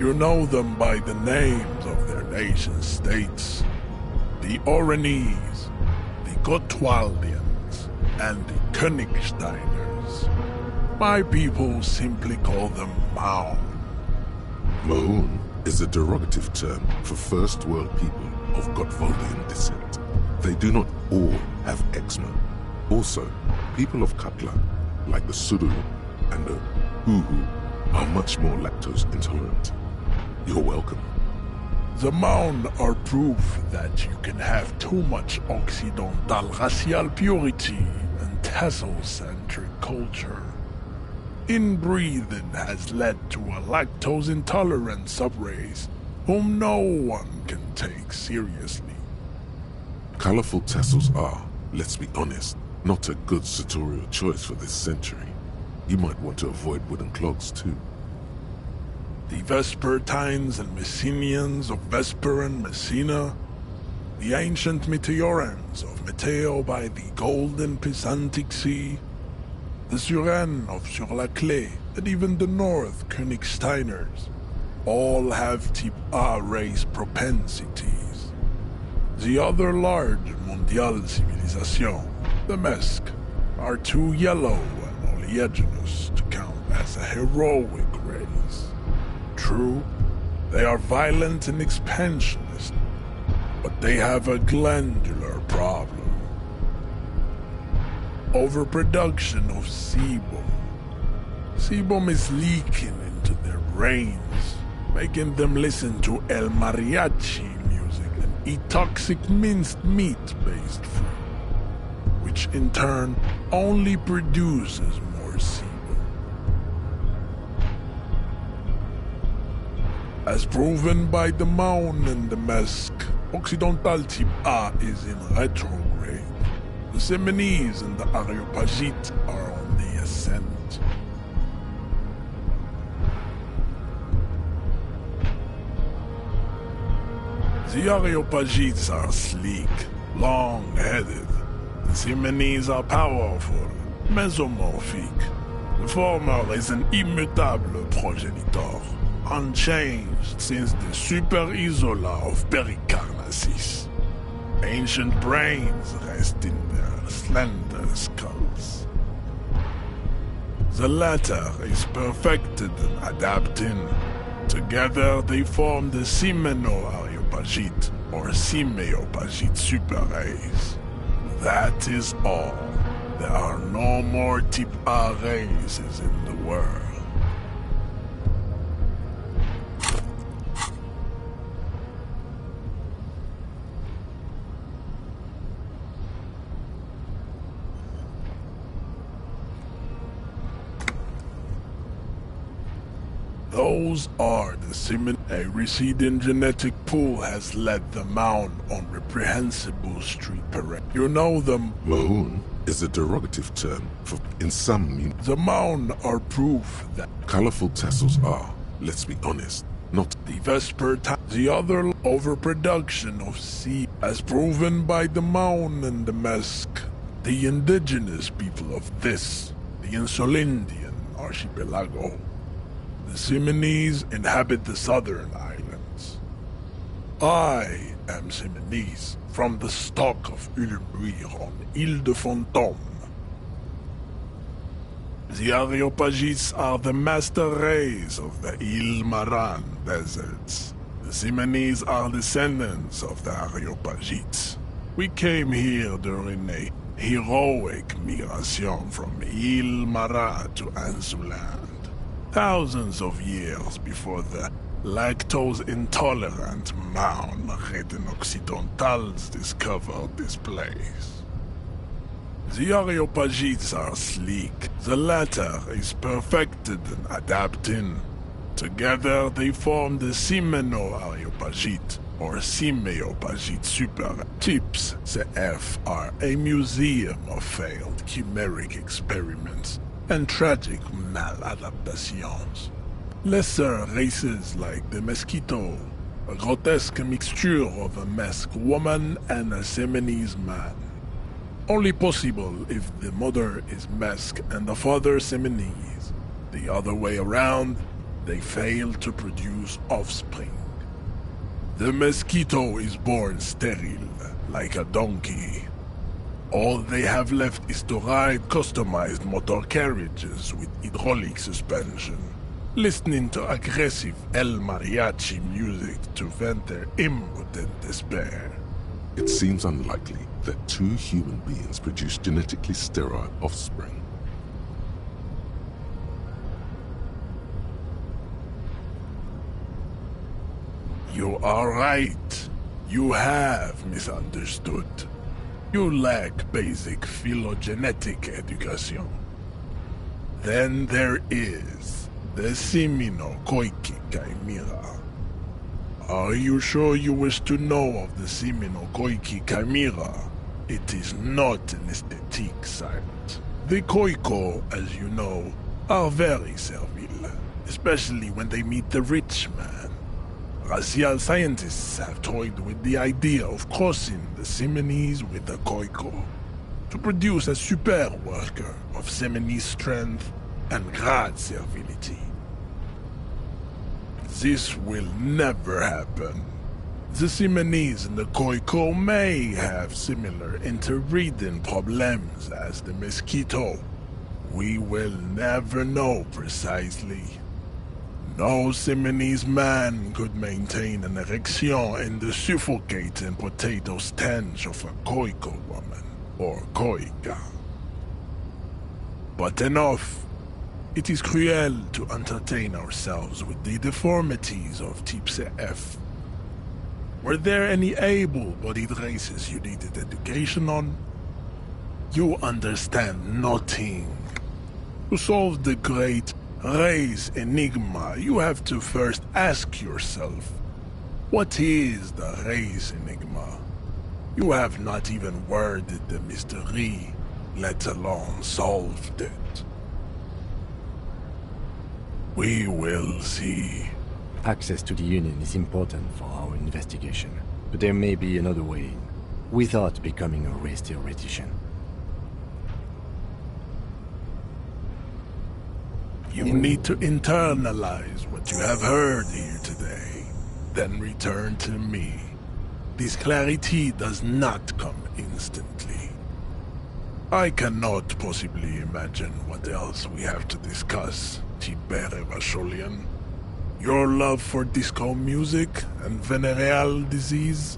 You know them by the names of their nation states. The Oranese, the Gotwaldians, and the Königsteiners. My people simply call them Maun. Maun is a derogative term for First World people of Gotwaldian descent. They do not all have eczema. Also, people of Katla, like the Sudulu and the Uhu, are much more lactose intolerant. You're welcome. The Maun are proof that you can have too much Occidental racial purity and Tasso-centric culture. Inbreeding has led to a lactose-intolerant subrace whom no one can take seriously. Colorful tassels are, let's be honest, not a good sartorial choice for this century. You might want to avoid wooden clogs too. The Vespertines and Messenians of Vesper and Messina, the ancient Meteorans of Meteo by the golden Pisantic Sea, the Suren of Sur-la-Clé, and even the North Königsteiners, all have Type A race propensities. The other large Mondial civilization, the Mesk, are too yellow and oleaginous to count as a heroic race. True, they are violent and expansionist, but they have a glandular problem. Overproduction of sebum. Sebum is leaking into their brains, making them listen to El Mariachi music and eat toxic minced meat-based food, which in turn only produces more sebum. As proven by the Maun and the Mesk, Occidental Type A is in retrograde. The Semenese and the Areopagites are on the ascent. The Areopagites are sleek, long-headed. The Semenese are powerful, mesomorphic. The former is an immutable progenitor, unchanged since the Super Isola of Pericarnassus. Ancient brains rest in their slender skulls. The latter is perfected and adapting. Together they form the Simeno-Areopagite or Simeopagite superrace. That is all. There are no more Type A races in the world. Those are the semen. A receding genetic pool has led the Maun on reprehensible street parade. You know them. Maun is a derogative term for, in some The Maun are proof that colorful tassels are, let's be honest, not the Vespertine, the other overproduction of sea, as proven by the Maun and the Mesk, the indigenous people of this, the Insulindian archipelago. The Semenese inhabit the southern islands. I am Semenese, from the stock of Ulmuir on Ile de Fantôme. The Areopagites are the master race of the Ile Maran deserts. The Semenese are descendants of the Areopagites. We came here during a heroic migration from Ile Marat to Ansuland. Thousands of years before the lactose-intolerant Maun-ridden Occidentals discovered this place. The Areopagites are sleek. The latter is perfected and adapting. Together they form the Simeno-Areopagite or Simeopagite super. Types CF are a museum of failed chimeric experiments and tragic maladaptations. Lesser races like the Mosquito, a grotesque mixture of a Mesk woman and a Semenese man. Only possible if the mother is Mesk and the father Semenese. The other way around, they fail to produce offspring. The mosquito is born sterile, like a donkey. All they have left is to ride customized motor carriages with hydraulic suspension, listening to aggressive El Mariachi music to vent their impotent despair. It seems unlikely that two human beings produce genetically sterile offspring. You are right. You have misunderstood. You lack basic phylogenetic education. Then there is the Seminokoiki Chimera. Are you sure you wish to know of the Seminokoiki Chimera? It is not an aesthetic site. The Koiko, as you know, are very servile, especially when they meet the rich man. Racial scientists have toyed with the idea of crossing the Seminese with the Koiko to produce a super worker of Seminese strength and grad servility. This will never happen. The Seminese and the Koiko may have similar interbreeding problems as the mosquito. We will never know precisely. No Seminese man could maintain an erection in the suffocating potato stench of a Koiko woman, or Koika. But enough. It is cruel to entertain ourselves with the deformities of Type F. Were there any able-bodied races you needed education on? You understand nothing. To solve the great race enigma, you have to first ask yourself, what is the race enigma? You have not even worded the mystery, let alone solved it. We will see. Access to the Union is important for our investigation, but there may be another way in, without becoming a race theoretician. You need to internalize what you have heard here today, then return to me. This clarity does not come instantly. I cannot possibly imagine what else we have to discuss, Tibere Vasholian. Your love for disco music and venereal disease?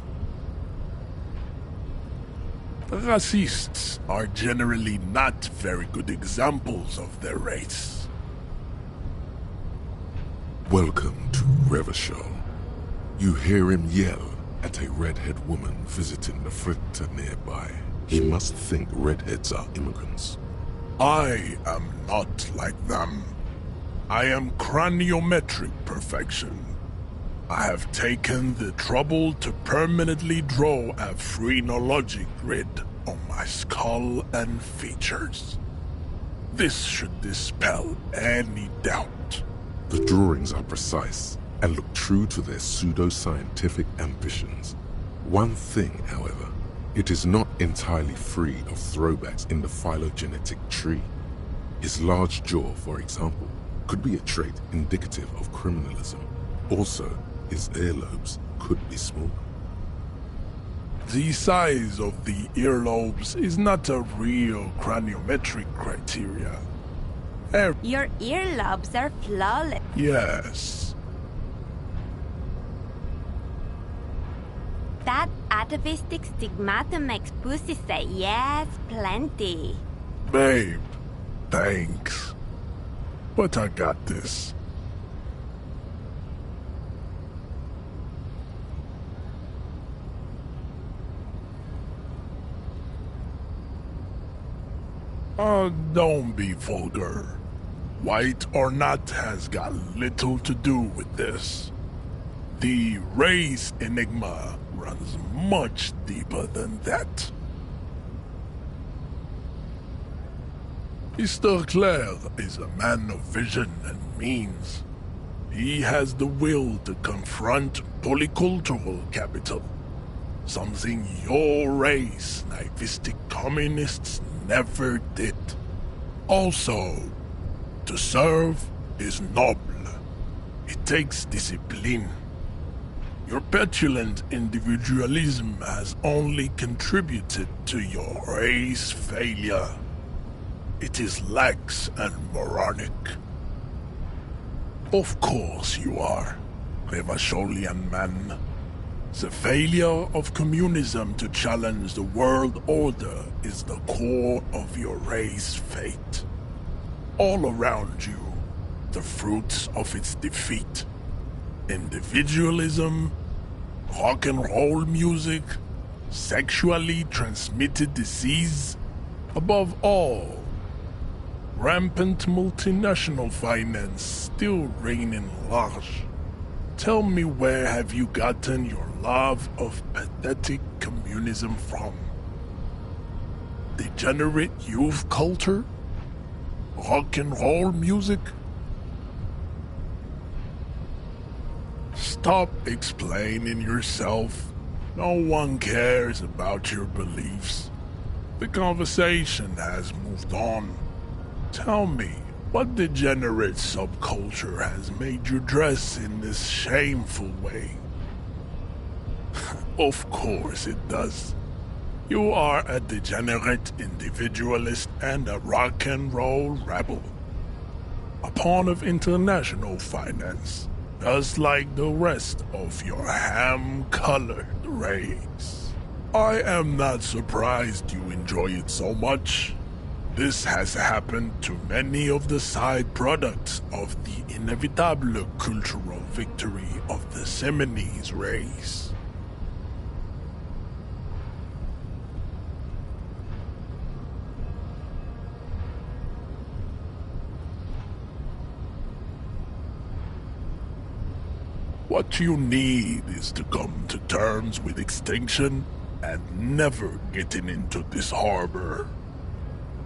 Racists are generally not very good examples of their race. Welcome to Revachol. You hear him yell at a redhead woman visiting the fritter nearby. He must think redheads are immigrants. I am not like them. I am craniometric perfection. I have taken the trouble to permanently draw a phrenologic grid on my skull and features. This should dispel any doubt. The drawings are precise and look true to their pseudo-scientific ambitions. One thing, however, it is not entirely free of throwbacks in the phylogenetic tree. His large jaw, for example, could be a trait indicative of criminalism. Also, his earlobes could be small. The size of the earlobes is not a real craniometric criteria. Your earlobes are flawless. Yes. That atavistic stigmata makes pussy say yes, plenty. Babe, thanks. But I got this. Don't be vulgar. White or not has got little to do with this. The race enigma runs much deeper than that. Mr. Clare is a man of vision and means. He has the will to confront polycultural capital, something your race, naivistic communists, never did. Also, to serve is noble. It takes discipline. Your petulant individualism has only contributed to your race failure. It is lax and moronic. Of course you are, Revacholian man. The failure of communism to challenge the world order is the core of your race fate. All around you, the fruits of its defeat. Individualism, rock and roll music, sexually transmitted disease, above all, rampant multinational finance still reigning large. Tell me, where have you gotten your love of pathetic communism from? Degenerate youth culture? Rock and roll music? Stop explaining yourself. No one cares about your beliefs. The conversation has moved on. Tell me, what degenerate subculture has made you dress in this shameful way? Of course it does. You are a degenerate individualist and a rock and roll rebel. A pawn of international finance, just like the rest of your ham-colored race. I am not surprised you enjoy it so much. This has happened to many of the side products of the inevitable cultural victory of the Seminese race. What you need is to come to terms with extinction and never getting into this harbor.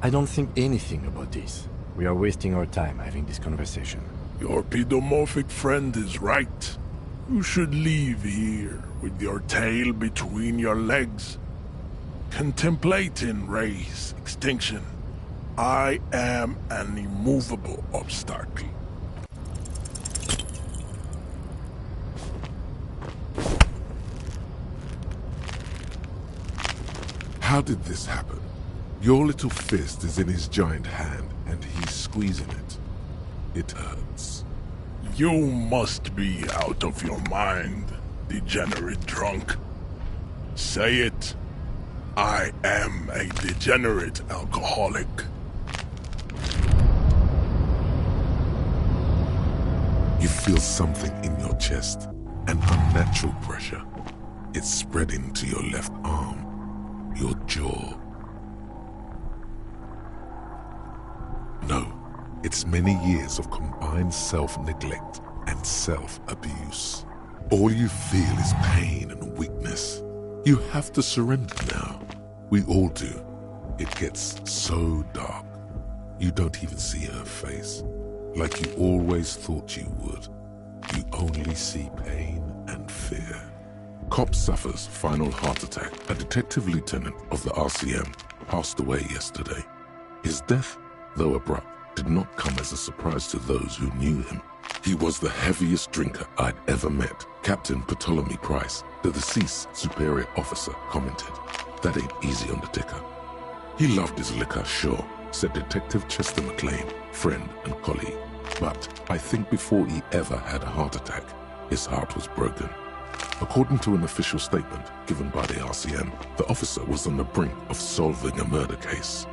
I don't think anything about this. We are wasting our time having this conversation. Your pedomorphic friend is right. You should leave here with your tail between your legs, contemplating race extinction. I am an immovable obstacle. How did this happen? Your little fist is in his giant hand, and he's squeezing it. It hurts. You must be out of your mind, degenerate drunk. Say it. I am a degenerate alcoholic. You feel something in your chest, an unnatural pressure. It's spreading to your left arm, your jaw. No, it's many years of combined self-neglect and self-abuse. All you feel is pain and weakness. You have to surrender now. We all do. It gets so dark. You don't even see her face. Like you always thought you would. You only see pain and fear. Cop suffers final heart attack. A detective lieutenant of the RCM passed away yesterday. His death, though abrupt, did not come as a surprise to those who knew him. He was the heaviest drinker I'd ever met. Captain Ptolemy Price, the deceased superior officer, commented, "That ain't easy on the ticker." He loved his liquor, sure, said Detective Chester McLean, friend and colleague. But I think before he ever had a heart attack, his heart was broken. According to an official statement given by the RCM, the officer was on the brink of solving a murder case.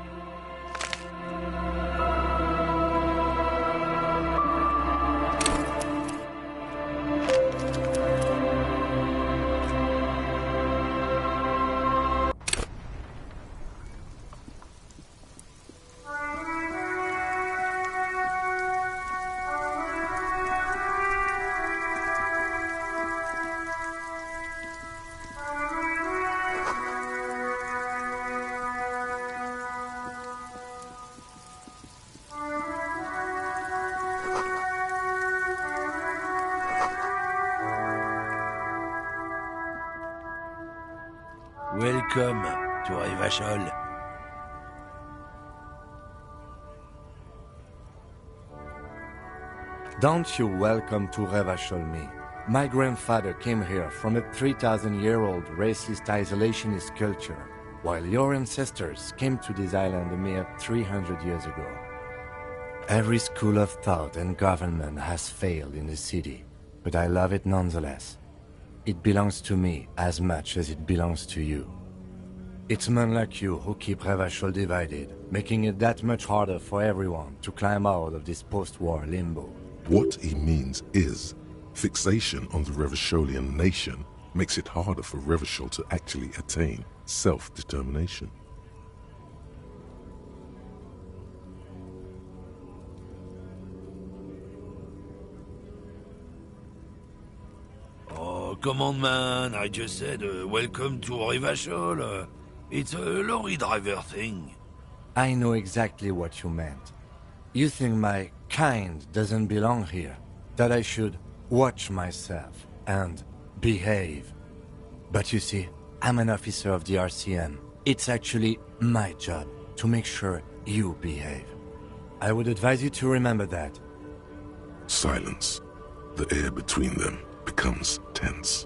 Welcome to Rivachol. Don't you welcome to Revachol. My grandfather came here from a 3,000-year-old racist isolationist culture, while your ancestors came to this island a mere 300 years ago. Every school of thought and government has failed in the city, but I love it nonetheless. It belongs to me as much as it belongs to you. It's men like you who keep Revachol divided, making it that much harder for everyone to climb out of this post-war limbo. What he means is, fixation on the Revacholian nation makes it harder for Revachol to actually attain self-determination. Oh, come on, man. I just said, welcome to Revachol. It's a lorry driver thing. I know exactly what you meant. You think my kind doesn't belong here, that I should watch myself and behave. But you see, I'm an officer of the RCM. It's actually my job to make sure you behave. I would advise you to remember that. Silence. The air between them becomes tense.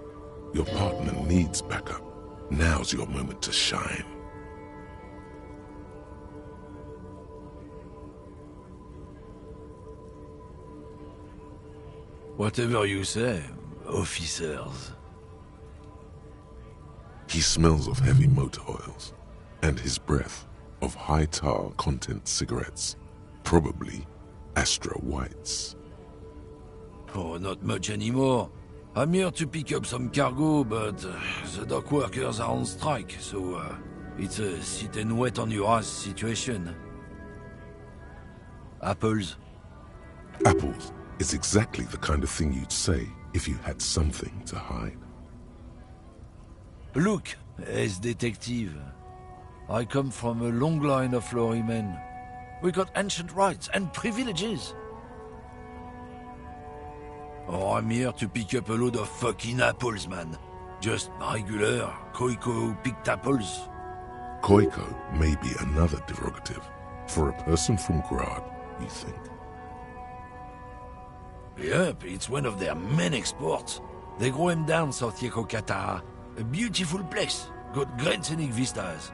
Your partner needs backup. Now's your moment to shine. Whatever you say, officers. He smells of heavy motor oils, and his breath of high tar content cigarettes, probably Astra Whites. Oh, not much anymore. I'm here to pick up some cargo, but the dock workers are on strike, so it's a sit and wait on your ass situation. Apples? Apples is exactly the kind of thing you'd say if you had something to hide. Look, as detective. I come from a long line of lorrymen. We got ancient rights and privileges. Oh, I'm here to pick up a load of fucking apples, man. Just regular Koiko picked apples. Koiko may be another derogative for a person from Grad, you think? Yep, it's one of their main exports. They grow them down South Yekokata. A beautiful place. Got great scenic vistas.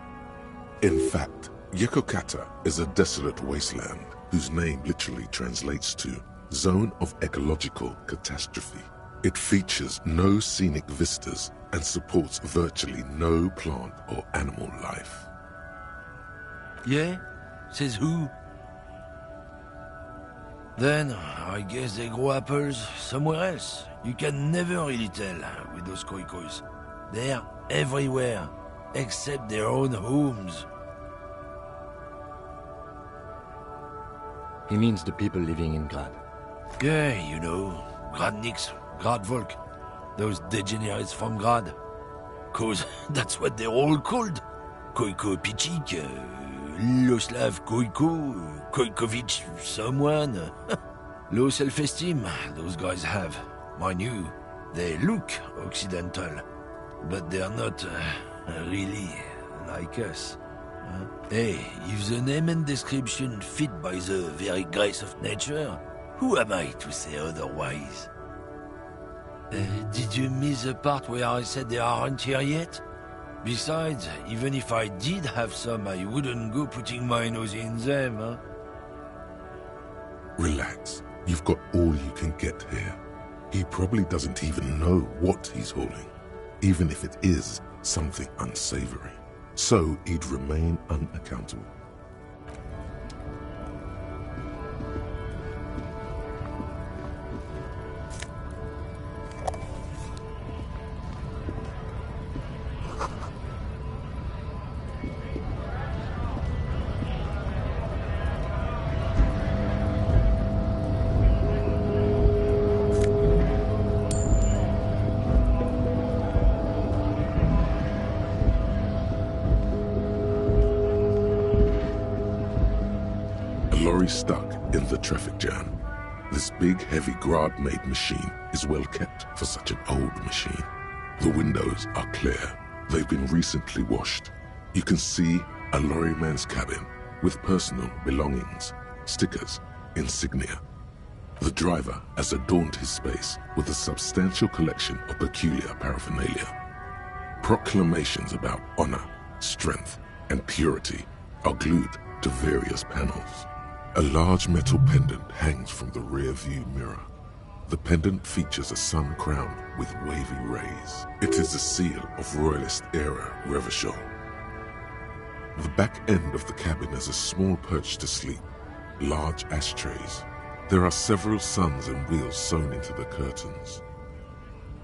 In fact, Yekokata is a desolate wasteland whose name literally translates to Zone of Ecological Catastrophe. It features no scenic vistas and supports virtually no plant or animal life. Yeah? Says who? Then, I guess they grow apples somewhere else. You can never really tell with those koikos. They're everywhere, except their own homes. He means the people living in Grad. Yeah, you know, Gradniks, Gradvolk, those degenerates from Grad. 'Cause that's what they're all called. Koiko Pichik, Loslav Koiko, Koikovich someone. Low self-esteem, those guys have. Mind you, they look Occidental, but they're not really like us. Hey, if the name and description fit by the very grace of nature, who am I to say otherwise? Did you miss the part where I said they aren't here yet? Besides, even if I did have some, I wouldn't go putting my nose in them, huh? Relax. You've got all you can get here. He probably doesn't even know what he's hauling, even if it is something unsavory. So he'd remain unaccountable. Stuck in the traffic jam. This big, heavy Grad-made machine is well kept for such an old machine. The windows are clear. They've been recently washed. You can see a lorryman's cabin with personal belongings, stickers, insignia. The driver has adorned his space with a substantial collection of peculiar paraphernalia. Proclamations about honor, strength, and purity are glued to various panels. A large metal pendant hangs from the rear view mirror. The pendant features a sun crown with wavy rays. It is the seal of Royalist-era Revachol. The back end of the cabin has a small perch to sleep, large ashtrays. There are several suns and wheels sewn into the curtains.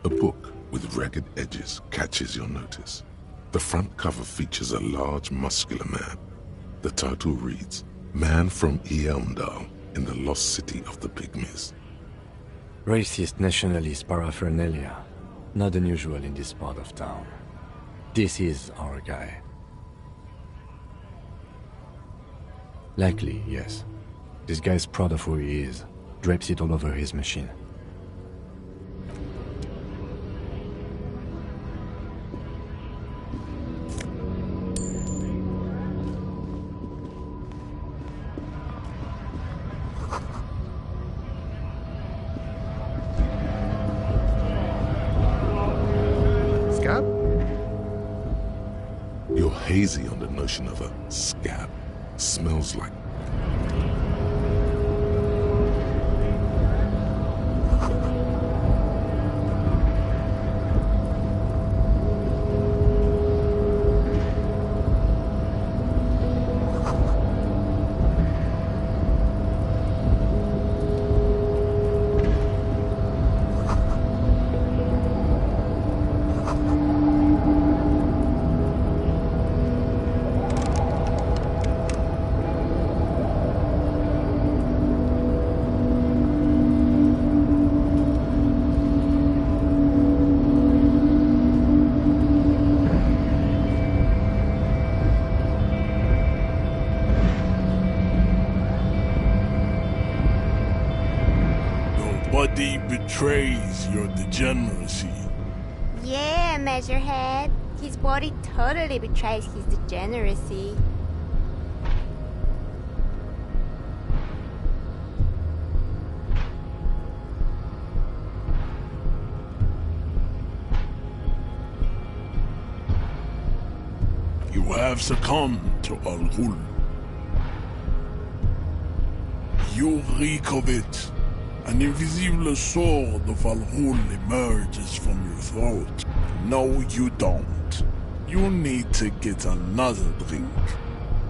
A book with ragged edges catches your notice. The front cover features a large, muscular man. The title reads, Man from Eamdal in the Lost City of the Pygmies. Racist nationalist paraphernalia. Not unusual in this part of town. This is our guy. Likely, yes. This guy's proud of who he is. Drapes it all over his machine. Scab? You're hazy on the notion of a scab. Smells like Nobody betrays your degeneracy. Yeah, Measurehead. His body totally betrays his degeneracy. You have succumbed to Al-Ghul. You reek of it. An invisible sword of Al-Ghul emerges from your throat. No, you don't. You need to get another drink.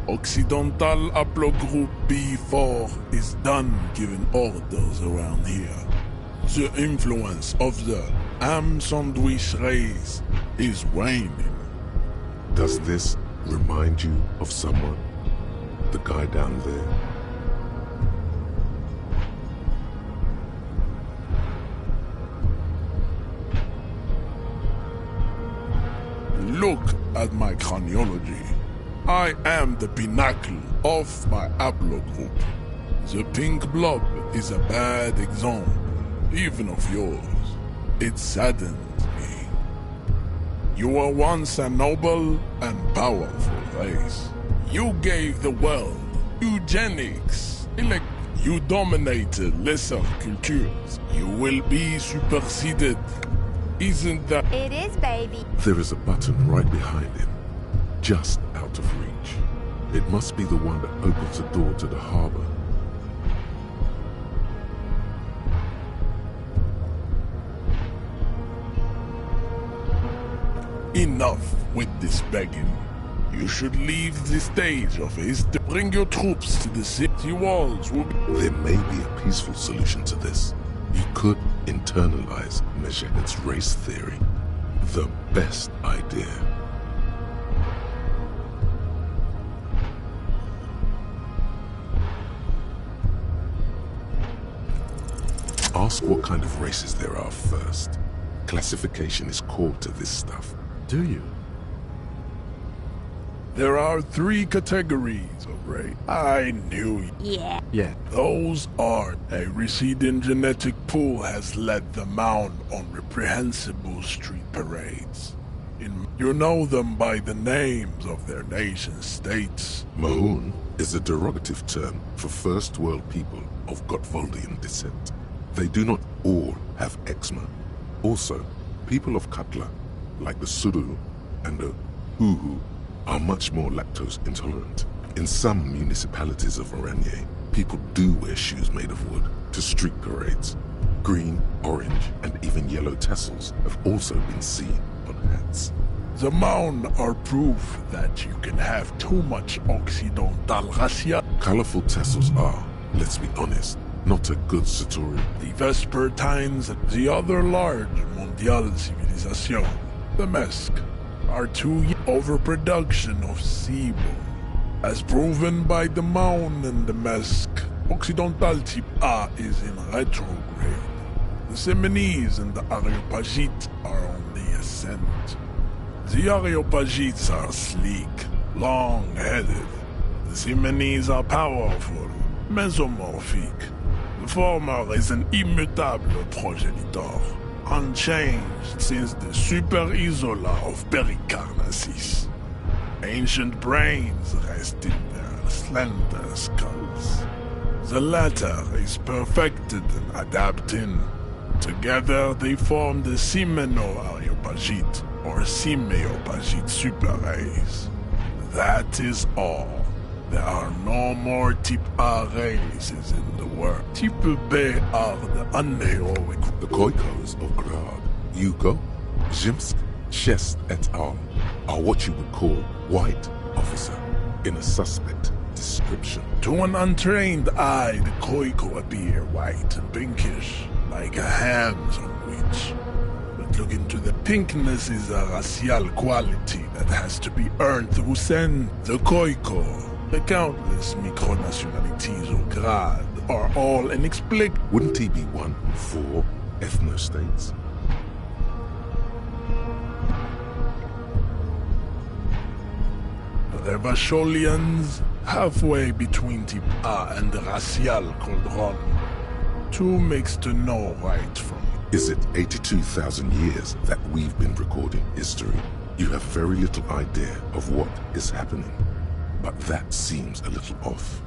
Occidental Haplogroup B4 is done giving orders around here. The influence of the ham sandwich race is waning. Does this remind you of someone? The guy down there? Look at my craniology. I am the pinnacle of my haplogroup. The pink blob is a bad example, even of yours. It saddens me. You were once a noble and powerful race. You gave the world eugenics. You dominated lesser cultures. You will be superseded. Isn't that... It is, baby. There is a button right behind him, just out of reach. It must be the one that opens the door to the harbor. Enough with this begging. You should leave the stage of his... Bring your troops to the city walls. There may be a peaceful solution to this. You could internalize Measurehead's race theory. The best idea. Ask what kind of races there are first. Classification is core to this stuff. Do you? There are 3 categories of race. I knew you. Yeah. Yeah. Those are a receding genetic pool has led them out on reprehensible street parades. You know them by the names of their nation-states. Mahun is a derogative term for first world people of Gotvoldian descent. They do not all have eczema. Also, people of Katla, like the Suru and the Huhu, are much more lactose intolerant. In some municipalities of Oranje, people do wear shoes made of wood to street parades. Green, orange, and even yellow tassels have also been seen on hats. The Maun are proof that you can have too much Occidental racial. Colorful tassels are, let's be honest, not a good Satori. The Vespertines and the other large Mondial civilization, the Mesk, are too overproduction of Sibo. As proven by the Maun and the Mesk, Occidental type A is in retrograde. The Semenese and the Areopagites are on the ascent. The Areopagites are sleek, long-headed. The Semenese are powerful, mesomorphic. The former is an immutable progenitor, unchanged since the Super Isola of Pericarnassus. Ancient brains rest in their slender skulls. The latter is perfected and adapting. Together they form the Simeno-Areopagite or Simeopagite super race. That is all. There are no more Type A races in the world. Type B are the unheroic. The Khoikos of Grad, Yuko, Zhimsk, Shest et al. Are what you would call white officer in a suspect description. To an untrained eye, the Khoiko appear white and pinkish, like a ham sandwich. But look into the pinkness is a racial quality that has to be earned through sen. The Khoiko, the countless micronationalities of Grad, are all inexplicable. Wouldn't he be one of 4 ethno-states? The Vasholians, halfway between Type A and the racial Cauldron. Too mixed to know right from. Is it 82,000 years that we've been recording history? You have very little idea of what is happening, but that seems a little off.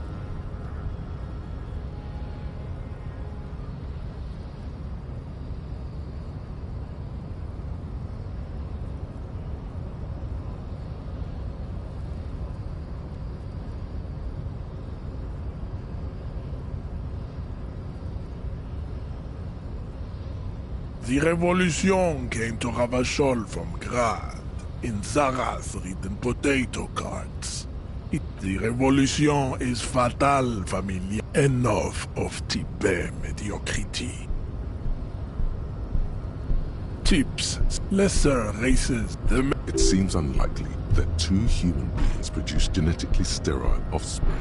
The revolution came to Ravachol from Grad, in Zarath-ridden potato carts. The revolution is fatal, familia. Enough of Tibet mediocrity. Tips, lesser races, It seems unlikely that 2 human beings produce genetically sterile offspring.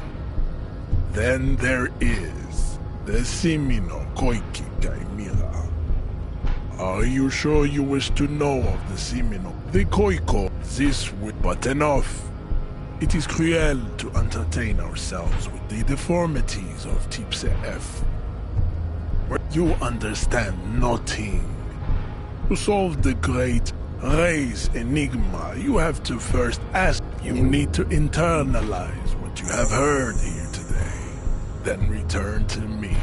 Then there is the Simino Koiki Chimera. Are you sure you wish to know of the Simino? The Koiko, this would but enough. It is cruel to entertain ourselves with the deformities of Type F. You understand nothing. To solve the great race enigma, you have to first ask. You need to internalize what you have heard here today, then return to me.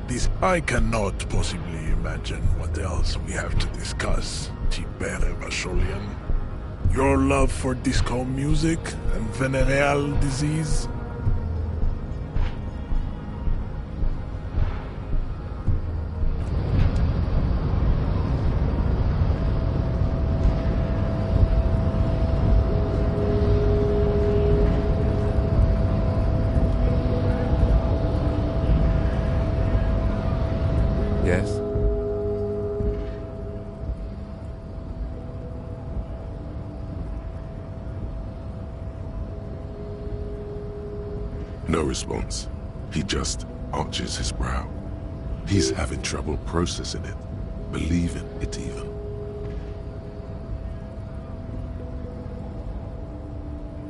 This I cannot possibly imagine what else we have to discuss, Tibere Vasholian. Your love for disco music and venereal disease? Yes? No response. He just arches his brow. He's having trouble processing it, believing it even.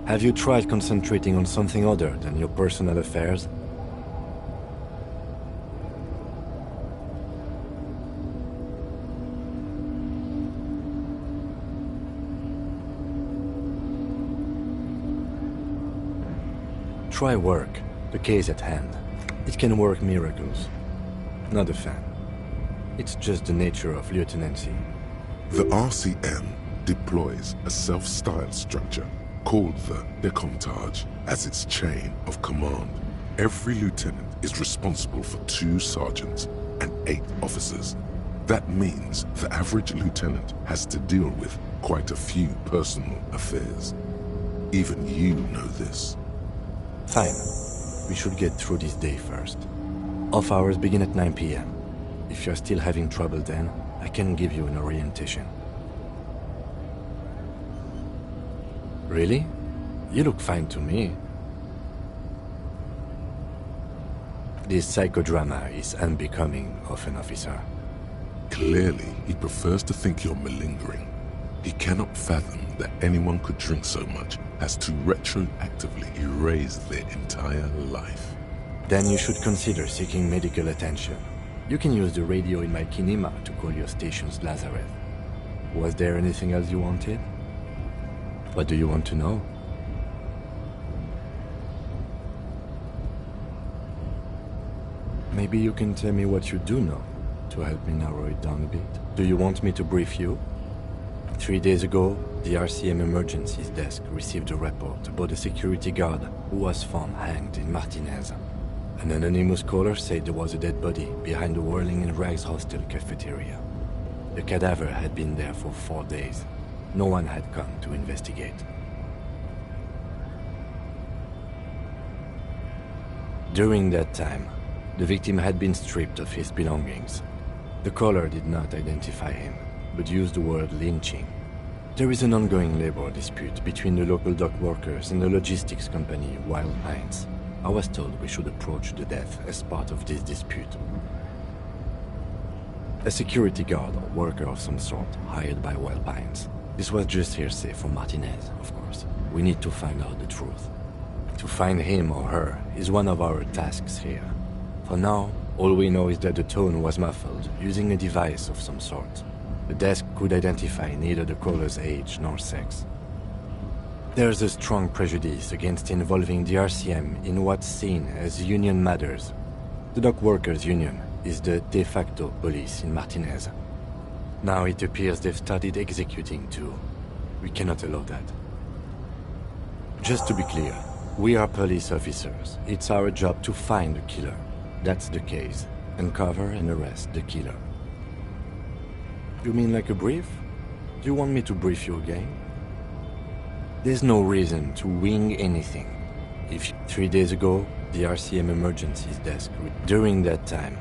Have you tried concentrating on something other than your personal affairs? Try work. The case at hand. It can work miracles. Not a fan. It's just the nature of lieutenancy. The RCM deploys a self-styled structure called the Decomptage as its chain of command. Every lieutenant is responsible for 2 sergeants and 8 officers. That means the average lieutenant has to deal with quite a few personal affairs. Even you know this. Fine. We should get through this day first. Off hours begin at 9 p.m. If you're still having trouble then, I can give you an orientation. Really? You look fine to me. This psychodrama is unbecoming of an officer. Clearly, he prefers to think you're malingering. He cannot fathom that anyone could drink so much as to retroactively erase their entire life. Then you should consider seeking medical attention. You can use the radio in my kinema to call your station's Lazareth. Was there anything else you wanted? What do you want to know? Maybe you can tell me what you do know, to help me narrow it down a bit. Do you want me to brief you? 3 days ago, the RCM Emergencies Desk received a report about a security guard who was found hanged in Martinez. An anonymous caller said there was a dead body behind the Whirling in Rags hostel cafeteria. The cadaver had been there for 4 days. No one had come to investigate. During that time, the victim had been stripped of his belongings. The caller did not identify him, but used the word lynching. There is an ongoing labor dispute between the local dock workers and the logistics company Wild Pines. I was told we should approach the death as part of this dispute. A security guard or worker of some sort hired by Wild Pines. This was just hearsay from Martinez, of course. We need to find out the truth. To find him or her is one of our tasks here. For now, all we know is that the tone was muffled, using a device of some sort. The desk could identify neither the caller's age nor sex. There's a strong prejudice against involving the RCM in what's seen as union matters. The dock workers' union is the de facto police in Martinez. Now it appears they've started executing too. We cannot allow that. Just to be clear, we are police officers. It's our job to find the killer. That's the case. Uncover and arrest the killer. You mean like a brief? Do you want me to brief you again? There's no reason to wing anything. If 3 days ago, the RCM Emergencies Desk, during that time,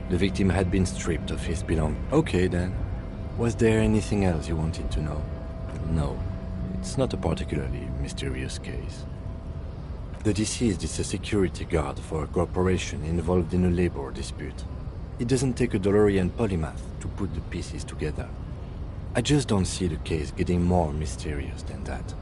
the victim had been stripped of his belongings. Okay then. Was there anything else you wanted to know? No. It's not a particularly mysterious case. The deceased is a security guard for a corporation involved in a labor dispute. It doesn't take a DeLorean polymath to put the pieces together. I just don't see the case getting more mysterious than that.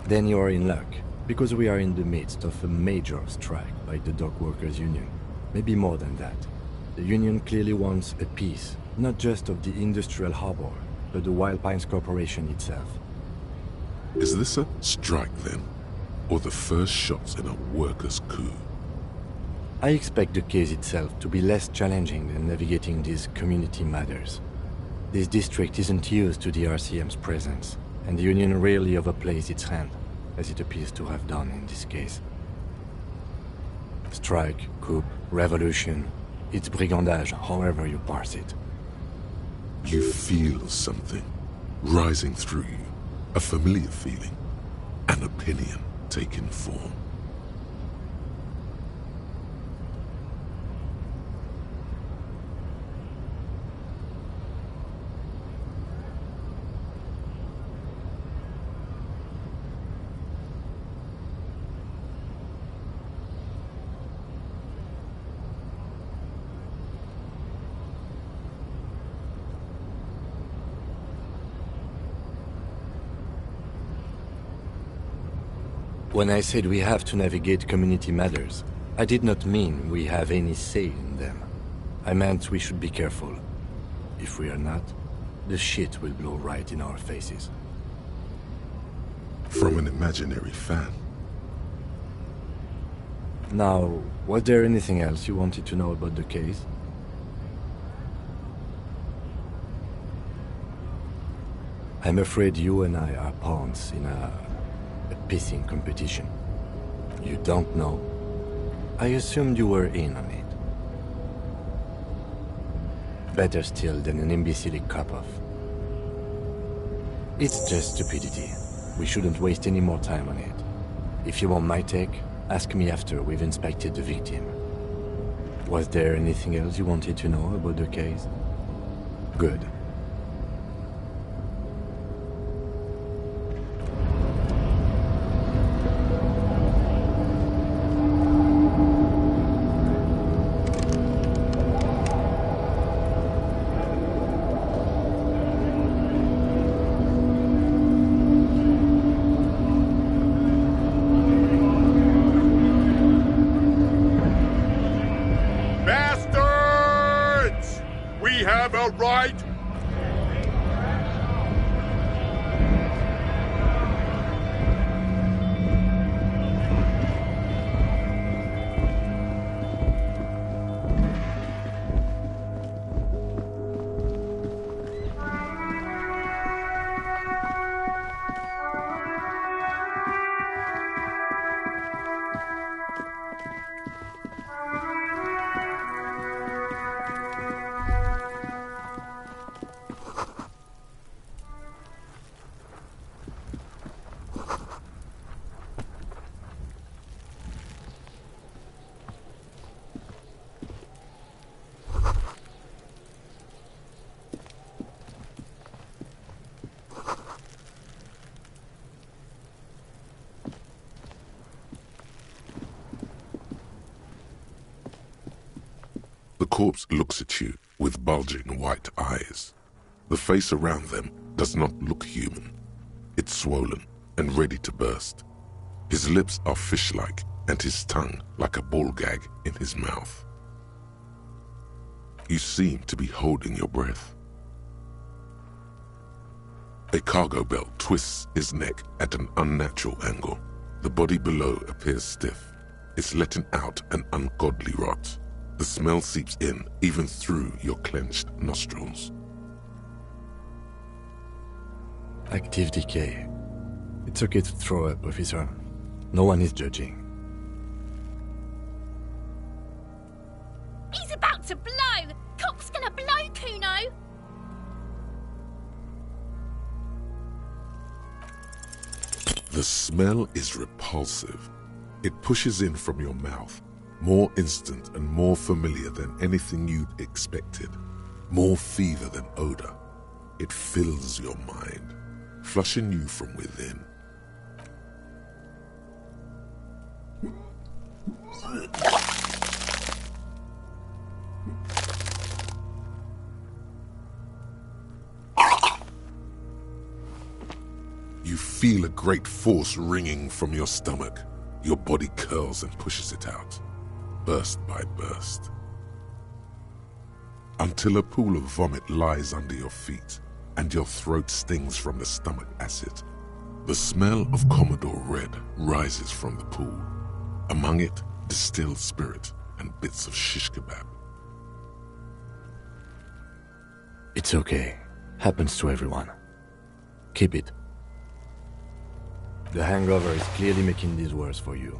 Then you are in luck, because we are in the midst of a major strike by the dock workers' union. Maybe more than that. The union clearly wants a piece, not just of the industrial harbor, but the Wild Pines Corporation itself. Is this a strike then? Or the first shots in a workers' coup? I expect the case itself to be less challenging than navigating these community matters. This district isn't used to the RCM's presence, and the union rarely overplays its hand, as it appears to have done in this case. Strike, coup, revolution, it's brigandage, however you parse it. You feel something rising through you, a familiar feeling, an opinion taking form. When I said we have to navigate community matters, I did not mean we have any say in them. I meant we should be careful. If we are not, the shit will blow right in our faces. From an imaginary fan. Now, was there anything else you wanted to know about the case? I'm afraid you and I are pawns in a pissing competition. You don't know? I assumed you were in on it. Better still than an imbecilic cop-off. It's just stupidity. We shouldn't waste any more time on it. If you want my take, ask me after we've inspected the victim. Was there anything else you wanted to know about the case? Good. Bastards! We have a right. The corpse looks at you with bulging white eyes. The face around them does not look human. It's swollen and ready to burst. His lips are fish-like and his tongue like a ball gag in his mouth. You seem to be holding your breath. A cargo belt twists his neck at an unnatural angle. The body below appears stiff. It's letting out an ungodly rot. The smell seeps in even through your clenched nostrils. Active decay. It's okay to throw up, officer. No one is judging. He's about to blow! Cock's gonna blow, Kuno! The smell is repulsive. It pushes in from your mouth, more instant and more familiar than anything you'd expected. More fever than odor. It fills your mind, flushing you from within. You feel a great force ringing from your stomach. Your body curls and pushes it out, burst by burst, until a pool of vomit lies under your feet and your throat stings from the stomach acid. The smell of Commodore Red rises from the pool. Among it, distilled spirit and bits of shish kebab. It's okay. Happens to everyone. Keep it. The hangover is clearly making this worse for you.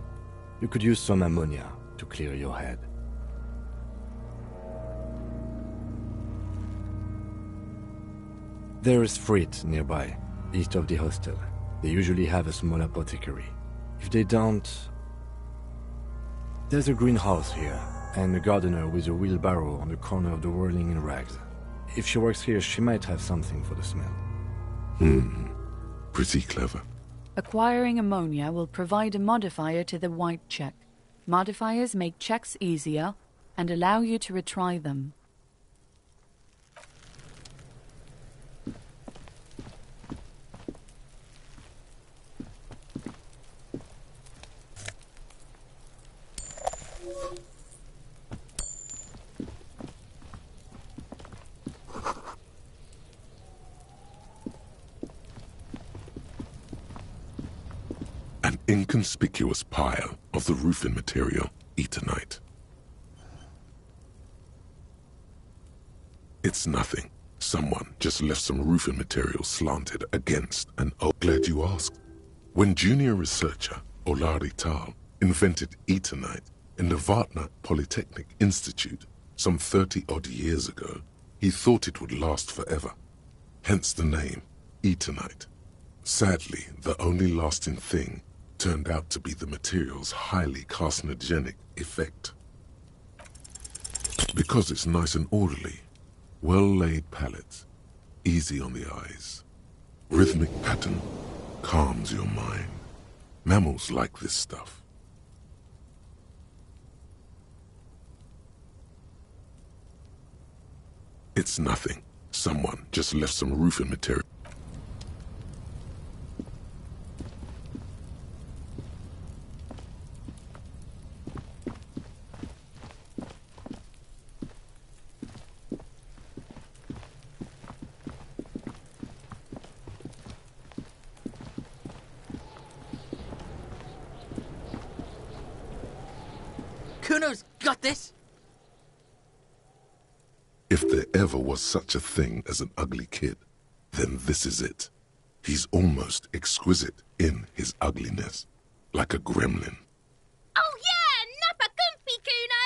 You could use some ammonia to clear your head. There is Frit nearby, east of the hostel. They usually have a small apothecary. If they don't... There's a greenhouse here, and a gardener with a wheelbarrow on the corner of the whirling in rags. If she works here, she might have something for the smell. Pretty clever. Acquiring ammonia will provide a modifier to the white check. Modifiers make checks easier and allow you to retry them. inconspicuous pile of the roofing material, Eternite. It's nothing. Someone just left some roofing material slanted against an oak. Glad you asked. When junior researcher Olari Tal invented Eternite in the Vatna Polytechnic Institute some 30-odd years ago, he thought it would last forever. Hence the name, Eternite. Sadly, the only lasting thing turned out to be the material's highly carcinogenic effect. Because it's nice and orderly, well-laid palette, easy on the eyes, rhythmic pattern, calms your mind. Mammals like this stuff. It's nothing. Someone just left some roofing material. Kuno's got this! If there ever was such a thing as an ugly kid, then this is it. He's almost exquisite in his ugliness, like a gremlin. Oh yeah, nappa gumpy, Kuno!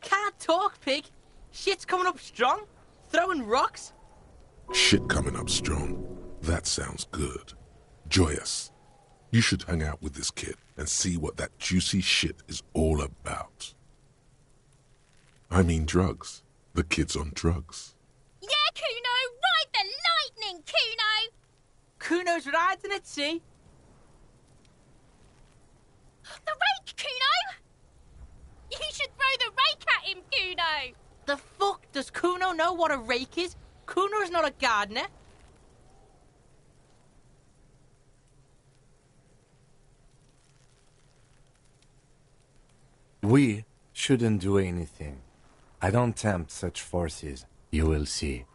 Can't talk, pig. Shit's coming up strong. Throwing rocks. Shit coming up strong. That sounds good. Joyous. You should hang out with this kid and see what that juicy shit is all about. I mean drugs. The kid's on drugs. Yeah, Kuno! Ride the lightning, Kuno! Kuno's riding it, see? The rake, Kuno! You should throw the rake at him, Kuno! The fuck does Kuno know what a rake is? Kuno's not a gardener. We shouldn't do anything. I don't tempt such forces. You will see.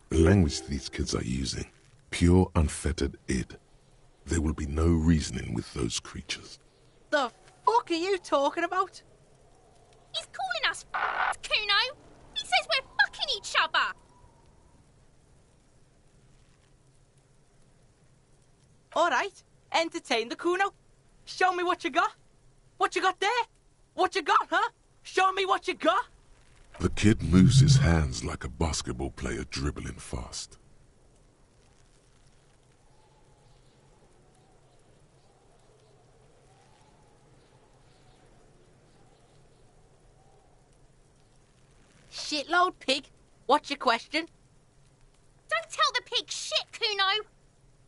The language these kids are using, pure unfettered id. There will be no reasoning with those creatures. The fuck are you talking about? He's calling us Kuno! He says we're fucking each other! Alright, entertain the Kuno. Show me what you got. What you got there? What you got, huh? Show me what you got. The kid moves his hands like a basketball player dribbling fast. Shitload, pig. What's your question? Don't tell the pig shit, Kuno!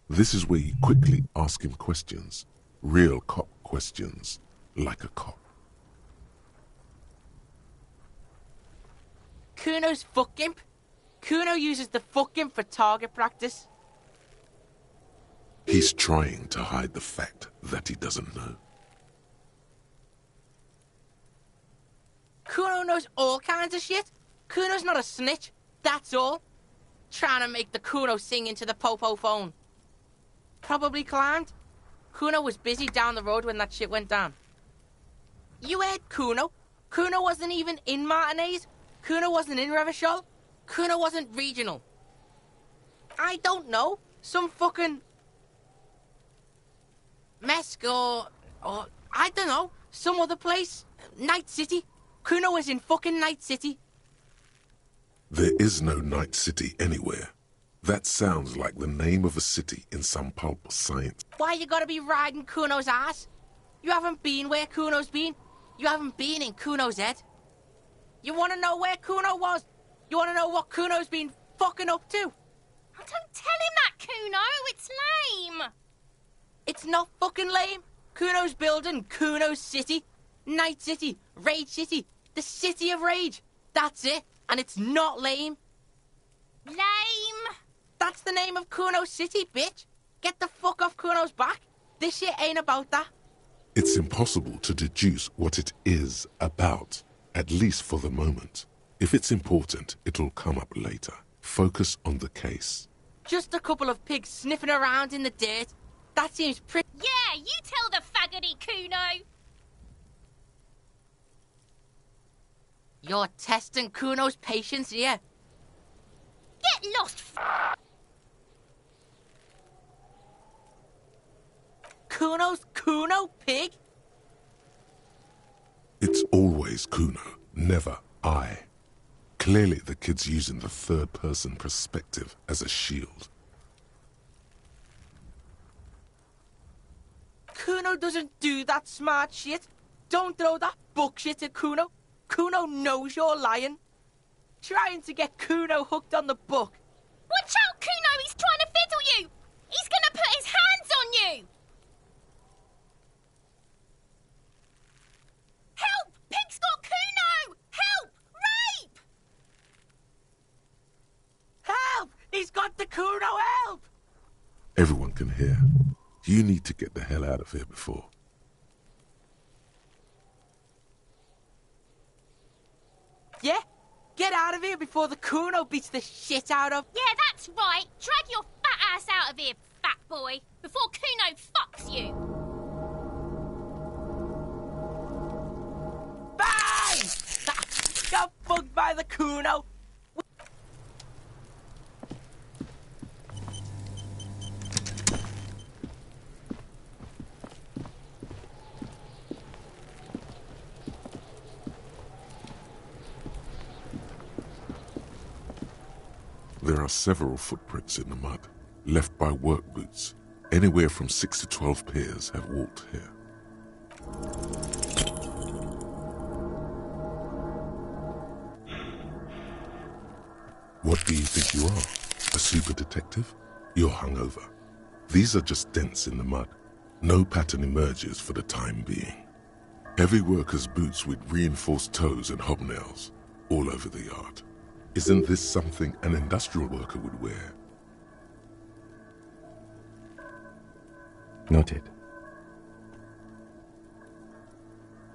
This is where you quickly ask him questions. Real cop questions, like a cop. Kuno's fuck gimp. Kuno uses the fuck gimp for target practice. He's trying to hide the fact that he doesn't know. Kuno knows all kinds of shit. Kuno's not a snitch, that's all. Trying to make the Kuno sing into the popo phone. Probably climbed. Kuno was busy down the road when that shit went down. You heard Kuno. Kuno wasn't even in Martinez. Kuno wasn't in Revachol. Kuno wasn't regional. I don't know. Some fucking... Mesk or I don't know. Some other place. Night City. Kuno was in fucking Night City. There is no Night City anywhere. That sounds like the name of a city in some pulp or science. Why you gotta be riding Kuno's ass? You haven't been where Kuno's been. You haven't been in Kuno's head. You wanna know where Kuno was? You wanna know what Kuno's been fucking up to? Oh, don't tell him that, Kuno! It's lame! It's not fucking lame. Kuno's building Kuno's City. Night City. Rage City. The City of Rage. That's it. And it's not lame. Lame! That's the name of Kuno's City, bitch. Get the fuck off Kuno's back. This shit ain't about that. It's impossible to deduce what it is about, at least for the moment. If it's important, it'll come up later. Focus on the case. Just a couple of pigs sniffing around in the dirt. That seems pretty... Yeah, you tell the faggoty Kuno. You're testing Kuno's patience here. Get lost, Kuno's Kuno pig? It's always Kuno, never I. Clearly the kid's using the third-person perspective as a shield. Kuno doesn't do that smart shit. Don't throw that book shit at Kuno. Kuno knows you're lying. Trying to get Kuno hooked on the book. Watch out, Kuno! He's trying to fiddle you! He's gonna put his hands on you! Help! Pig's got Kuno! Help! Rape! Help! He's got the Kuno, help! Everyone can hear. You need to get the hell out of here before. Yeah? Get out of here before the Kuno beats the shit out of... Yeah, that's right. Drag your fat ass out of here, fat boy, before Kuno fucks you. Bang! Got bugged by the Kuno. There are several footprints in the mud, left by work boots. Anywhere from 6 to 12 pairs have walked here. What do you think you are? A super detective? You're hungover. These are just dents in the mud. No pattern emerges for the time being. Heavy workers' boots with reinforced toes and hobnails all over the yard. Isn't this something an industrial worker would wear? Noted.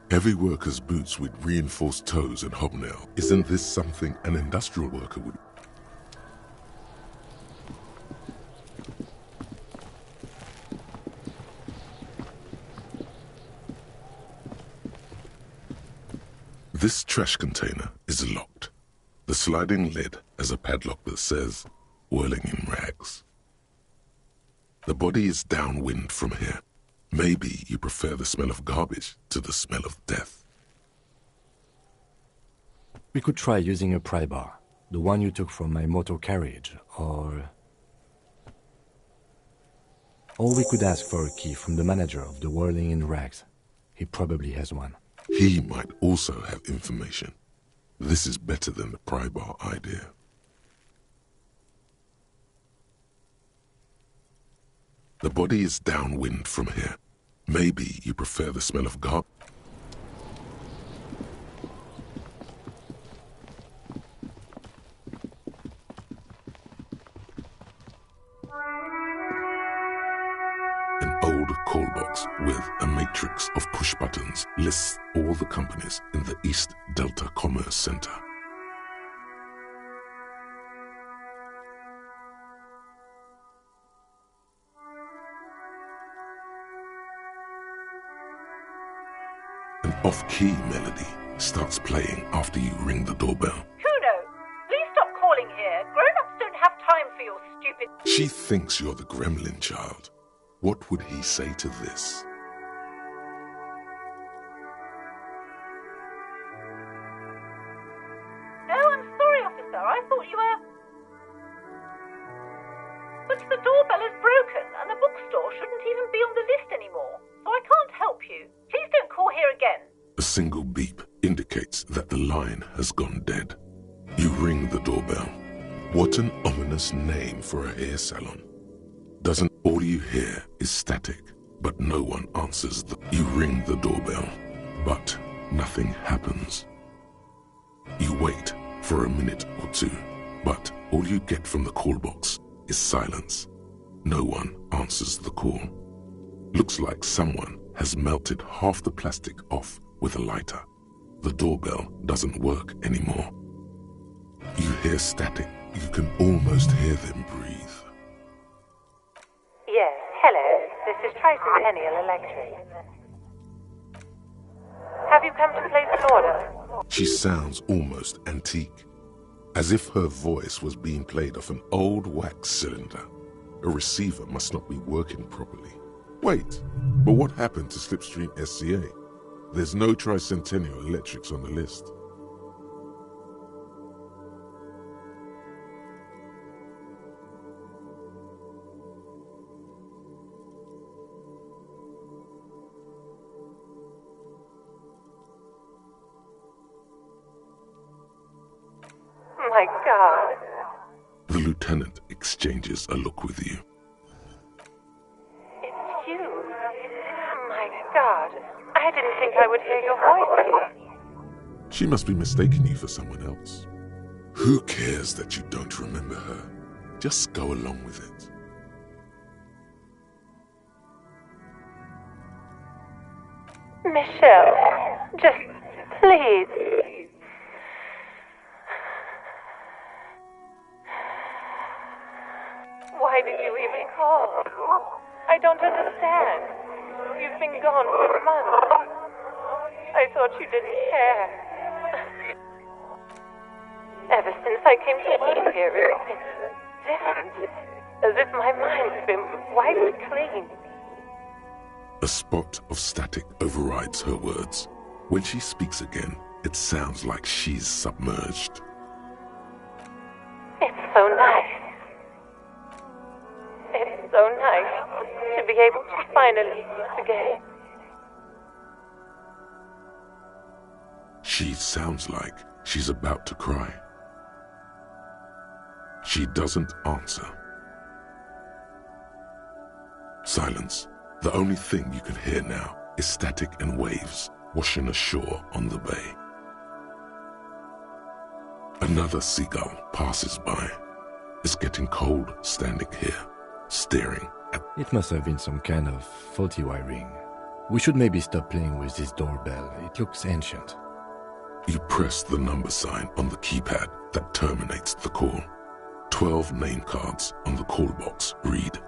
Heavy workers' boots with reinforced toes and hobnail. Isn't this something an industrial worker would... This trash container is locked. The sliding lid has a padlock that says, whirling in rags. The body is downwind from here. Maybe you prefer the smell of garbage to the smell of death. We could try using a pry bar, the one you took from my motor carriage, or we could ask for a key from the manager of the Whirling in Rags. He probably has one. He might also have information. This is better than the pry bar idea. The body is downwind from here. Maybe you prefer the smell of garbage. An old call box with a matrix of push buttons lists all the companies in the East Delta Commerce Center. An off-key melody starts playing after you ring the doorbell. Kuno, please stop calling here. Grown-ups don't have time for your stupid... She thinks you're the gremlin child. What would he say to this? Oh, I'm sorry, officer. I thought you were... But the doorbell is broken, and the bookstore shouldn't even be on the list anymore, so I can't help you. Please don't call here again. A single beep indicates that the line has gone dead. You ring the doorbell. What an ominous name for a hair salon. Doesn't all you hear is static, but no one answers. You ring the doorbell, but nothing happens. You wait for a minute or two, but all you get from the call box is silence. No one answers the call. Looks like someone has melted half the plastic off with a lighter. The doorbell doesn't work anymore. You hear static. You can almost hear them breathe. This is Tricentennial Electric. Have you come to place an order? She sounds almost antique, as if her voice was being played off an old wax cylinder. A receiver must not be working properly. Wait, but what happened to Slipstream SCA? There's no Tricentennial Electrics on the list. My God. The lieutenant exchanges a look with you. It's you. My God. I didn't think I would hear your voice. She must be mistaking you for someone else. Who cares that you don't remember her? Just go along with it. Michelle, just please. Why did you even call? I don't understand. You've been gone for months. I thought you didn't care. Ever since I came to work here, it's different. As if my mind's been wiped clean. A spot of static overrides her words. When she speaks again, it sounds like she's submerged. It's so nice. It's so nice to be able to finally meet again. She sounds like she's about to cry. She doesn't answer. Silence. The only thing you can hear now is static and waves washing ashore on the bay. Another seagull passes by. It's getting cold standing here, staring at... It must have been some kind of faulty wiring. We should maybe stop playing with this doorbell. It looks ancient. You press the number sign on the keypad that terminates the call. 12 name cards on the call box read,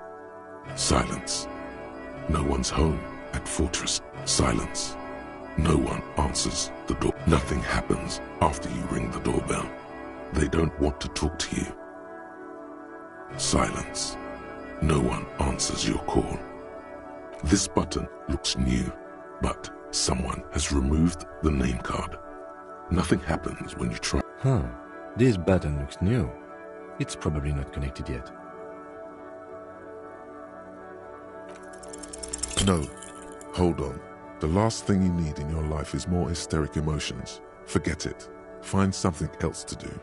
silence. No one's home at Fortress. Silence. No one answers the door. Nothing happens after you ring the doorbell. They don't want to talk to you. Silence. No one answers your call. This button looks new, but someone has removed the name card. Nothing happens when you try. This button looks new. It's probably not connected yet. No. Hold on. The last thing you need in your life is more hysteric emotions. Forget it. Find something else to do.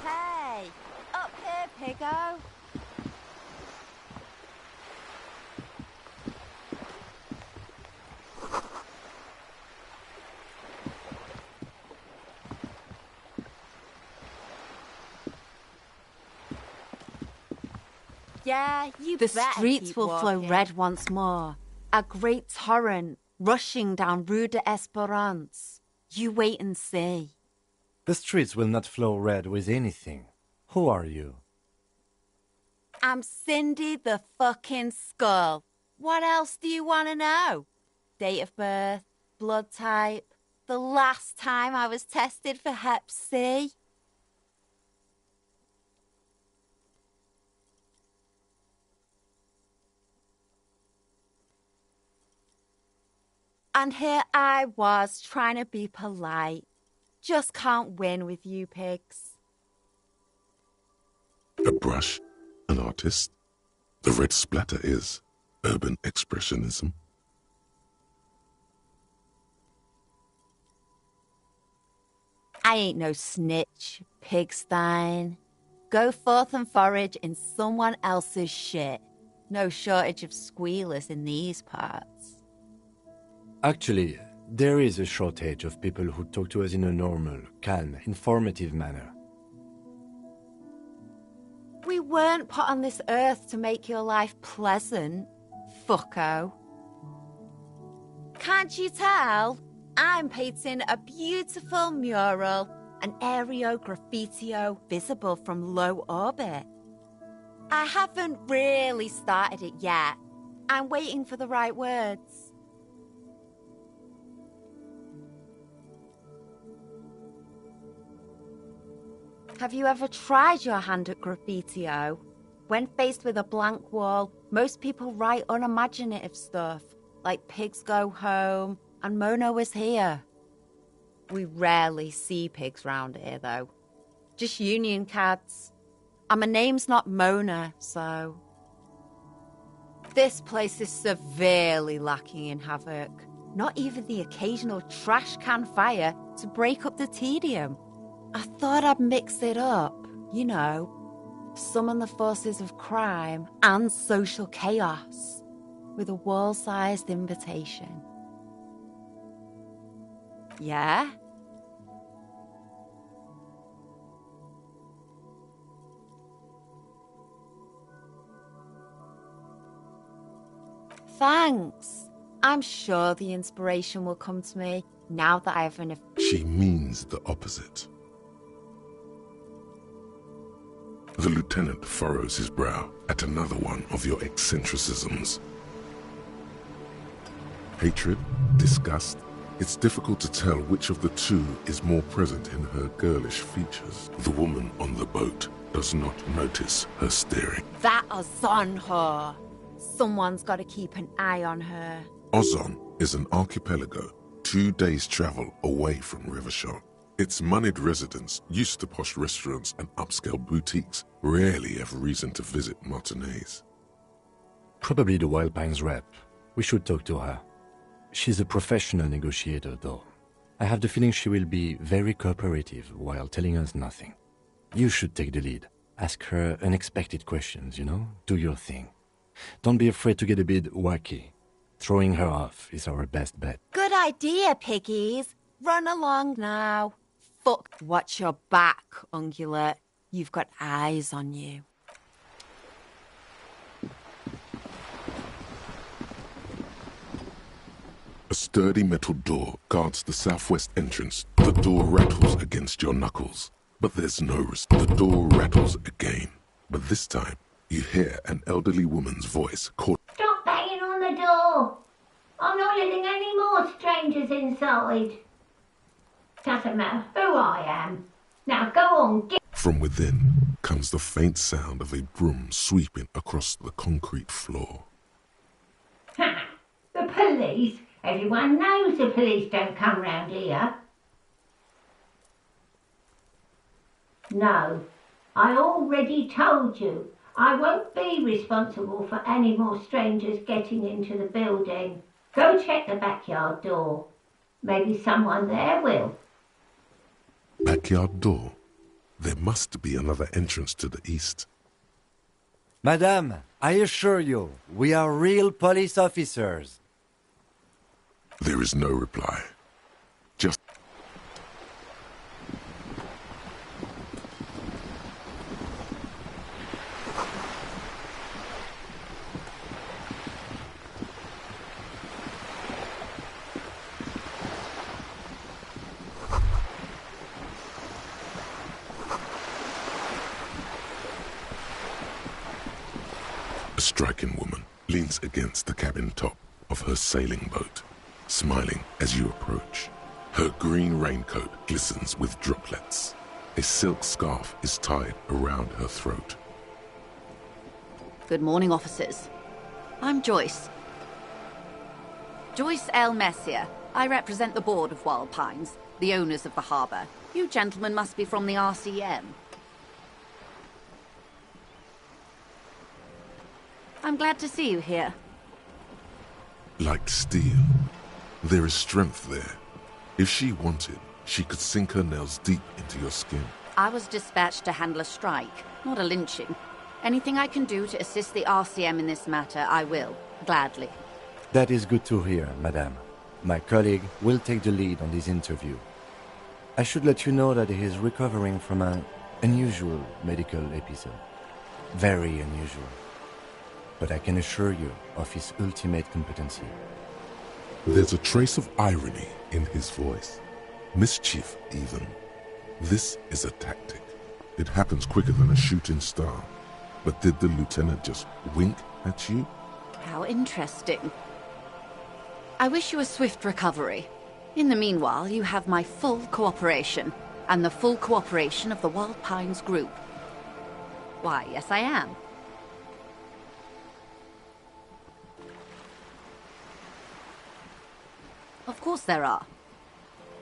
Hey, up here, Piggo. Yeah, you The better streets keep will flow walking. red once more. A great torrent rushing down Rue de Esperance. You wait and see. The streets will not flow red with anything. Who are you? I'm Cindy the fucking Skull. What else do you want to know? Date of birth, blood type, the last time I was tested for Hep C. And here I was trying to be polite. Just can't win with you pigs. A brush, an artist. The red splatter is urban expressionism. I ain't no snitch, pigstein. Go forth and forage in someone else's shit. No shortage of squealers in these parts. Actually, there is a shortage of people who talk to us in a normal, calm, informative manner. We weren't put on this earth to make your life pleasant, fucko. Can't you tell? I'm painting a beautiful mural, an aereo graffitio visible from low orbit. I haven't really started it yet. I'm waiting for the right words. Have you ever tried your hand at graffitio? When faced with a blank wall, most people write unimaginative stuff, like pigs go home and Mona was here. We rarely see pigs round here, though. Just union cats. And my name's not Mona, so... This place is severely lacking in havoc. Not even the occasional trash can fire to break up the tedium. I thought I'd mix it up, you know, summon the forces of crime and social chaos with a wall-sized invitation. Yeah? Thanks. I'm sure the inspiration will come to me now that I have enough. She means the opposite. The lieutenant furrows his brow at another one of your eccentricisms. Hatred, disgust. It's difficult to tell which of the two is more present in her girlish features. The woman on the boat does not notice her staring. That Ozon whore. Someone's got to keep an eye on her. Ozon is an archipelago 2 days' travel away from Rivershore. Its moneyed residents, used to posh restaurants and upscale boutiques, rarely have reason to visit Martinez. Probably the Wild Pines rep. We should talk to her. She's a professional negotiator, though. I have the feeling she will be very cooperative while telling us nothing. You should take the lead. Ask her unexpected questions, you know? Do your thing. Don't be afraid to get a bit wacky. Throwing her off is our best bet. Good idea, piggies. Run along now. Fuck, watch your back, ungulate. You've got eyes on you. A sturdy metal door guards the southwest entrance. The door rattles against your knuckles, but there's no risk. The door rattles again, but this time you hear an elderly woman's voice call. Stop banging on the door. I'm not letting any more strangers inside. Doesn't matter who I am. Now go on, get... From within comes the faint sound of a broom sweeping across the concrete floor. Ha! The police? Everyone knows the police don't come round here. No, I already told you. I won't be responsible for any more strangers getting into the building. Go check the backyard door. Maybe someone there will. Backyard door? There must be another entrance to the east. Madame, I assure you, we are real police officers. There is no reply. Just... A striking woman leans against the cabin top of her sailing boat, smiling as you approach. Her green raincoat glistens with droplets. A silk scarf is tied around her throat. Good morning, officers. I'm Joyce. Joyce L. Messier. I represent the board of Wild Pines, the owners of the harbour. You gentlemen must be from the RCM. I'm glad to see you here. Like steel, there is strength there. If she wanted, she could sink her nails deep into your skin. I was dispatched to handle a strike, not a lynching. Anything I can do to assist the RCM in this matter, I will, gladly. That is good to hear, madame. My colleague will take the lead on this interview. I should let you know that he is recovering from an unusual medical episode. Very unusual. But I can assure you of his ultimate competency. There's a trace of irony in his voice. Mischief, even. This is a tactic. It happens quicker than a shooting star. But did the lieutenant just wink at you? How interesting. I wish you a swift recovery. In the meanwhile, you have my full cooperation, and the full cooperation of the Wild Pines group. Why, yes I am. Of course there are.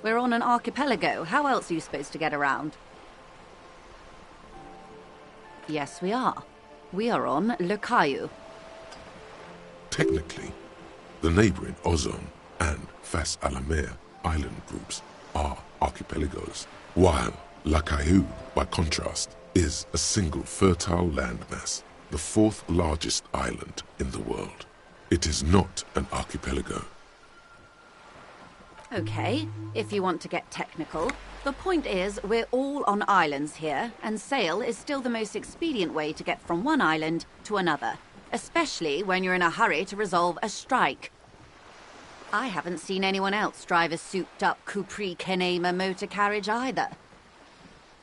We're on an archipelago. How else are you supposed to get around? Yes, we are. We are on Le Caillou. Technically, the neighboring Ozone and Fas Alamer island groups are archipelagos, while La Caillou, by contrast, is a single fertile landmass, the fourth largest island in the world. It is not an archipelago. Okay, if you want to get technical, the point is we're all on islands here, and sail is still the most expedient way to get from one island to another, especially when you're in a hurry to resolve a strike. I haven't seen anyone else drive a souped-up Capri Kenema motor carriage either.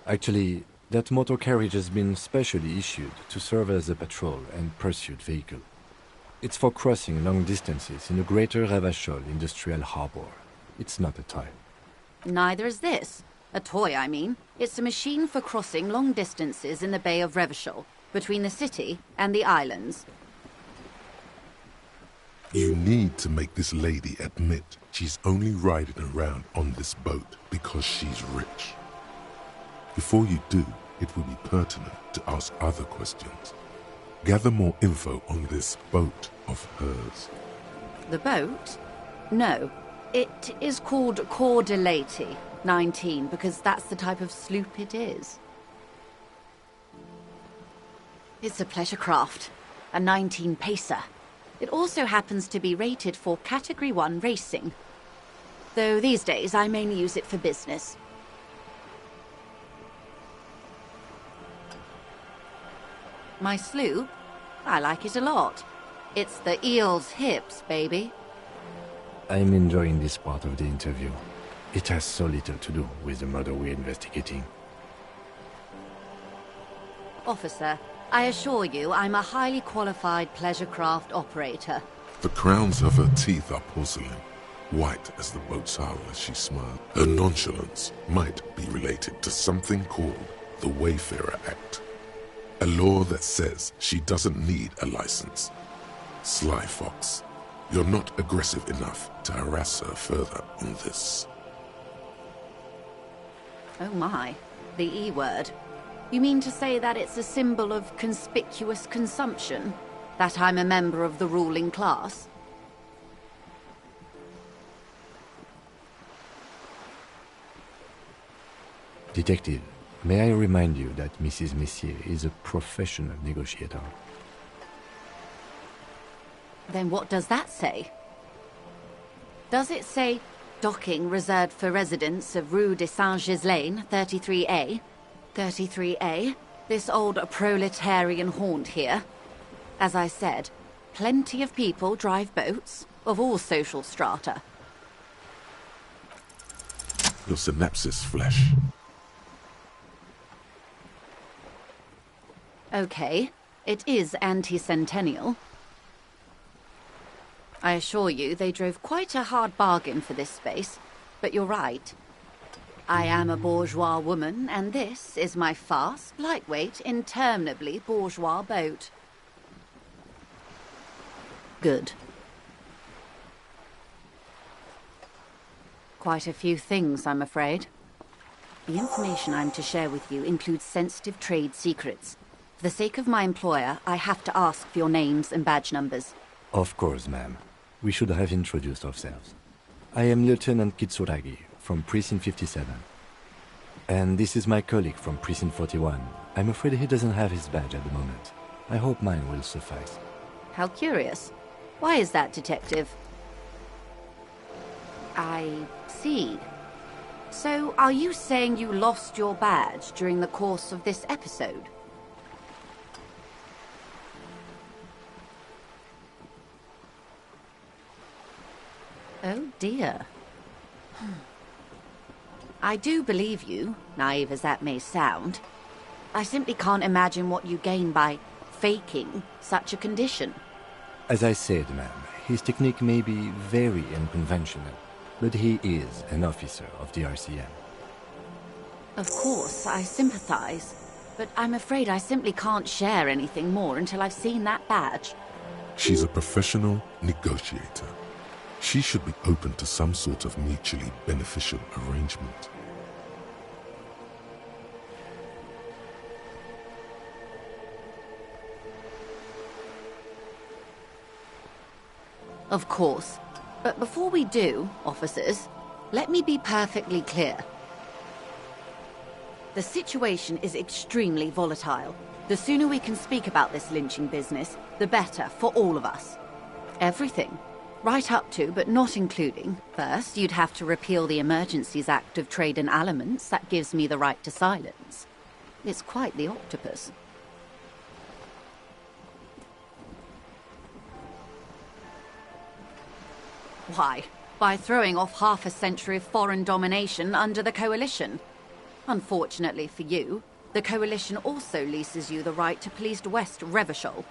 Actually, that motor carriage has been specially issued to serve as a patrol and pursuit vehicle. It's for crossing long distances in the greater Ravachol industrial harbor. It's not a toy. Neither is this. A toy, I mean. It's a machine for crossing long distances in the Bay of Revachol, between the city and the islands. You need to make this lady admit she's only riding around on this boat because she's rich. Before you do, it will be pertinent to ask other questions. Gather more info on this boat of hers. The boat? No. It is called Cor de Leyte 19 because that's the type of sloop it is. It's a pleasure craft, a 19 pacer. It also happens to be rated for Category 1 racing, though these days I mainly use it for business. My sloop? I like it a lot. It's the eel's hips, baby. I'm enjoying this part of the interview. It has so little to do with the murder we're investigating. Officer, I assure you I'm a highly qualified pleasure craft operator. The crowns of her teeth are porcelain. white as the boat's hull as she smiled. Her nonchalance might be related to something called the Wayfarer Act, a law that says she doesn't need a license. Sly fox, you're not aggressive enough to harass her further on this. Oh my, the E word. You mean to say that it's a symbol of conspicuous consumption? That I'm a member of the ruling class? Detective, may I remind you that Mrs. Messier is a professional negotiator? Then what does that say? Does it say docking reserved for residents of Rue de Saint-Ghislain, 33A? 33A? This old proletarian haunt here? As I said, plenty of people drive boats, of all social strata. Your synapses flesh. Okay, it is anti-centennial. I assure you, they drove quite a hard bargain for this space, but you're right. I am a bourgeois woman, and this is my fast, lightweight, interminably bourgeois boat. Good. Quite a few things, I'm afraid. The information I'm to share with you includes sensitive trade secrets. For the sake of my employer, I have to ask for your names and badge numbers. Of course, ma'am. We should have introduced ourselves. I am Lieutenant Kitsuragi from Precinct 57. And this is my colleague from Precinct 41. I'm afraid he doesn't have his badge at the moment. I hope mine will suffice. How curious. Why is that, Detective? I see. So, are you saying you lost your badge during the course of this episode? Oh dear. I do believe you, naive as that may sound. I simply can't imagine what you gain by faking such a condition. As I said, ma'am, his technique may be very unconventional, but he is an officer of the RCM. Of course, I sympathize, but I'm afraid I simply can't share anything more until I've seen that badge. She's a professional negotiator. She should be open to some sort of mutually beneficial arrangement. Of course. But before we do, officers, let me be perfectly clear. The situation is extremely volatile. The sooner we can speak about this lynching business, the better for all of us. Everything. Right up to, but not including. First, you'd have to repeal the Emergencies Act of Trade in Aliments that gives me the right to silence. It's quite the octopus. Why? By throwing off half a century of foreign domination under the Coalition. Unfortunately for you, the Coalition also leases you the right to police West Revachol.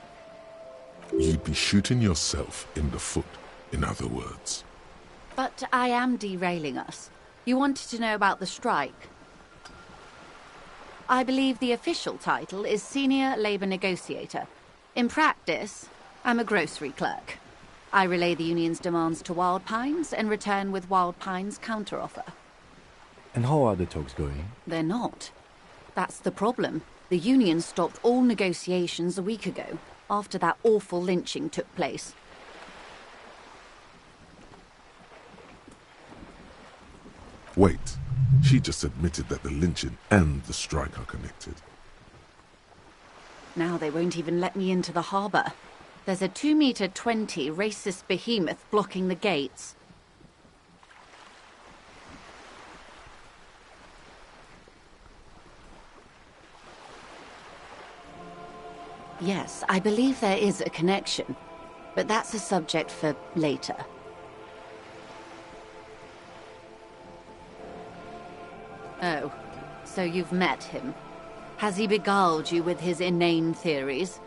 You'd be shooting yourself in the foot, in other words. But I am derailing us. You wanted to know about the strike. I believe the official title is Senior Labour Negotiator. In practice, I'm a grocery clerk. I relay the union's demands to Wild Pines and return with Wild Pines' counteroffer. And how are the talks going? They're not. That's the problem. The union stopped all negotiations a week ago, after that awful lynching took place. Wait, she just admitted that the lynching and the strike are connected. Now they won't even let me into the harbour. There's a 2-meter-20 racist behemoth blocking the gates. Yes, I believe there is a connection, but that's a subject for later. Oh, so you've met him. Has he beguiled you with his inane theories?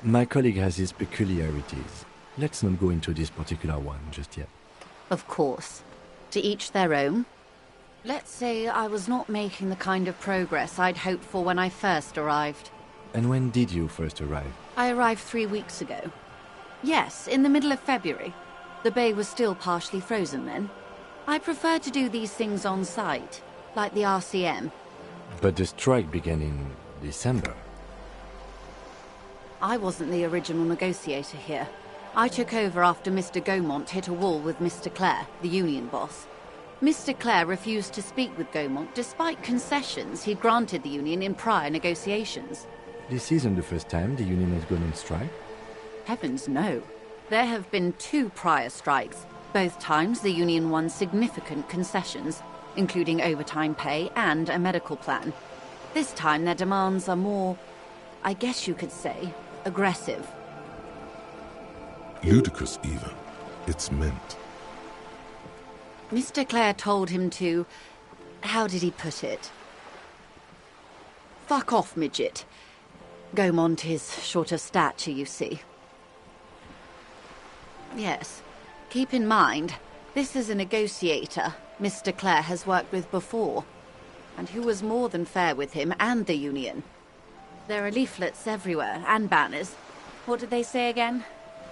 My colleague has his peculiarities. Let's not go into this particular one just yet. Of course. To each their own. Let's say I was not making the kind of progress I'd hoped for when I first arrived. And when did you first arrive? I arrived 3 weeks ago. Yes, in the middle of February. The bay was still partially frozen then. I prefer to do these things on site, like the RCM. But the strike began in December. I wasn't the original negotiator here. I took over after Mr. Gaumont hit a wall with Mr. Clare, the union boss. Mr. Clare refused to speak with Gaumont despite concessions he'd granted the union in prior negotiations. This isn't the first time the union has gone on strike. Heavens no. There have been 2 prior strikes. Both times the union won significant concessions, including overtime pay and a medical plan. This time their demands are more, I guess you could say, aggressive. Ludicrous, even. It's meant. Mr. Clare told him to... how did he put it? Fuck off, midget. Gaumont is short of stature, you see. Yes. Keep in mind, this is a negotiator Mr. Clare has worked with before, and who was more than fair with him and the union. There are leaflets everywhere, and banners. What did they say again?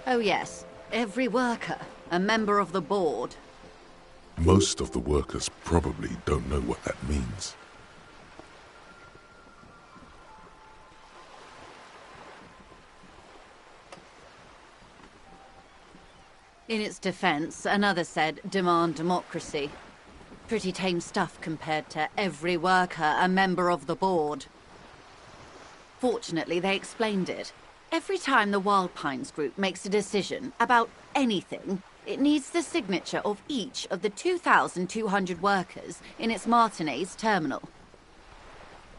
Oh yes, every worker, a member of the board. Most of the workers probably don't know what that means. In its defense, another said, demand democracy. Pretty tame stuff compared to every worker, a member of the board. Fortunately, they explained it. Every time the Wild Pines group makes a decision about anything, it needs the signature of each of the 2,200 workers in its Martinez terminal.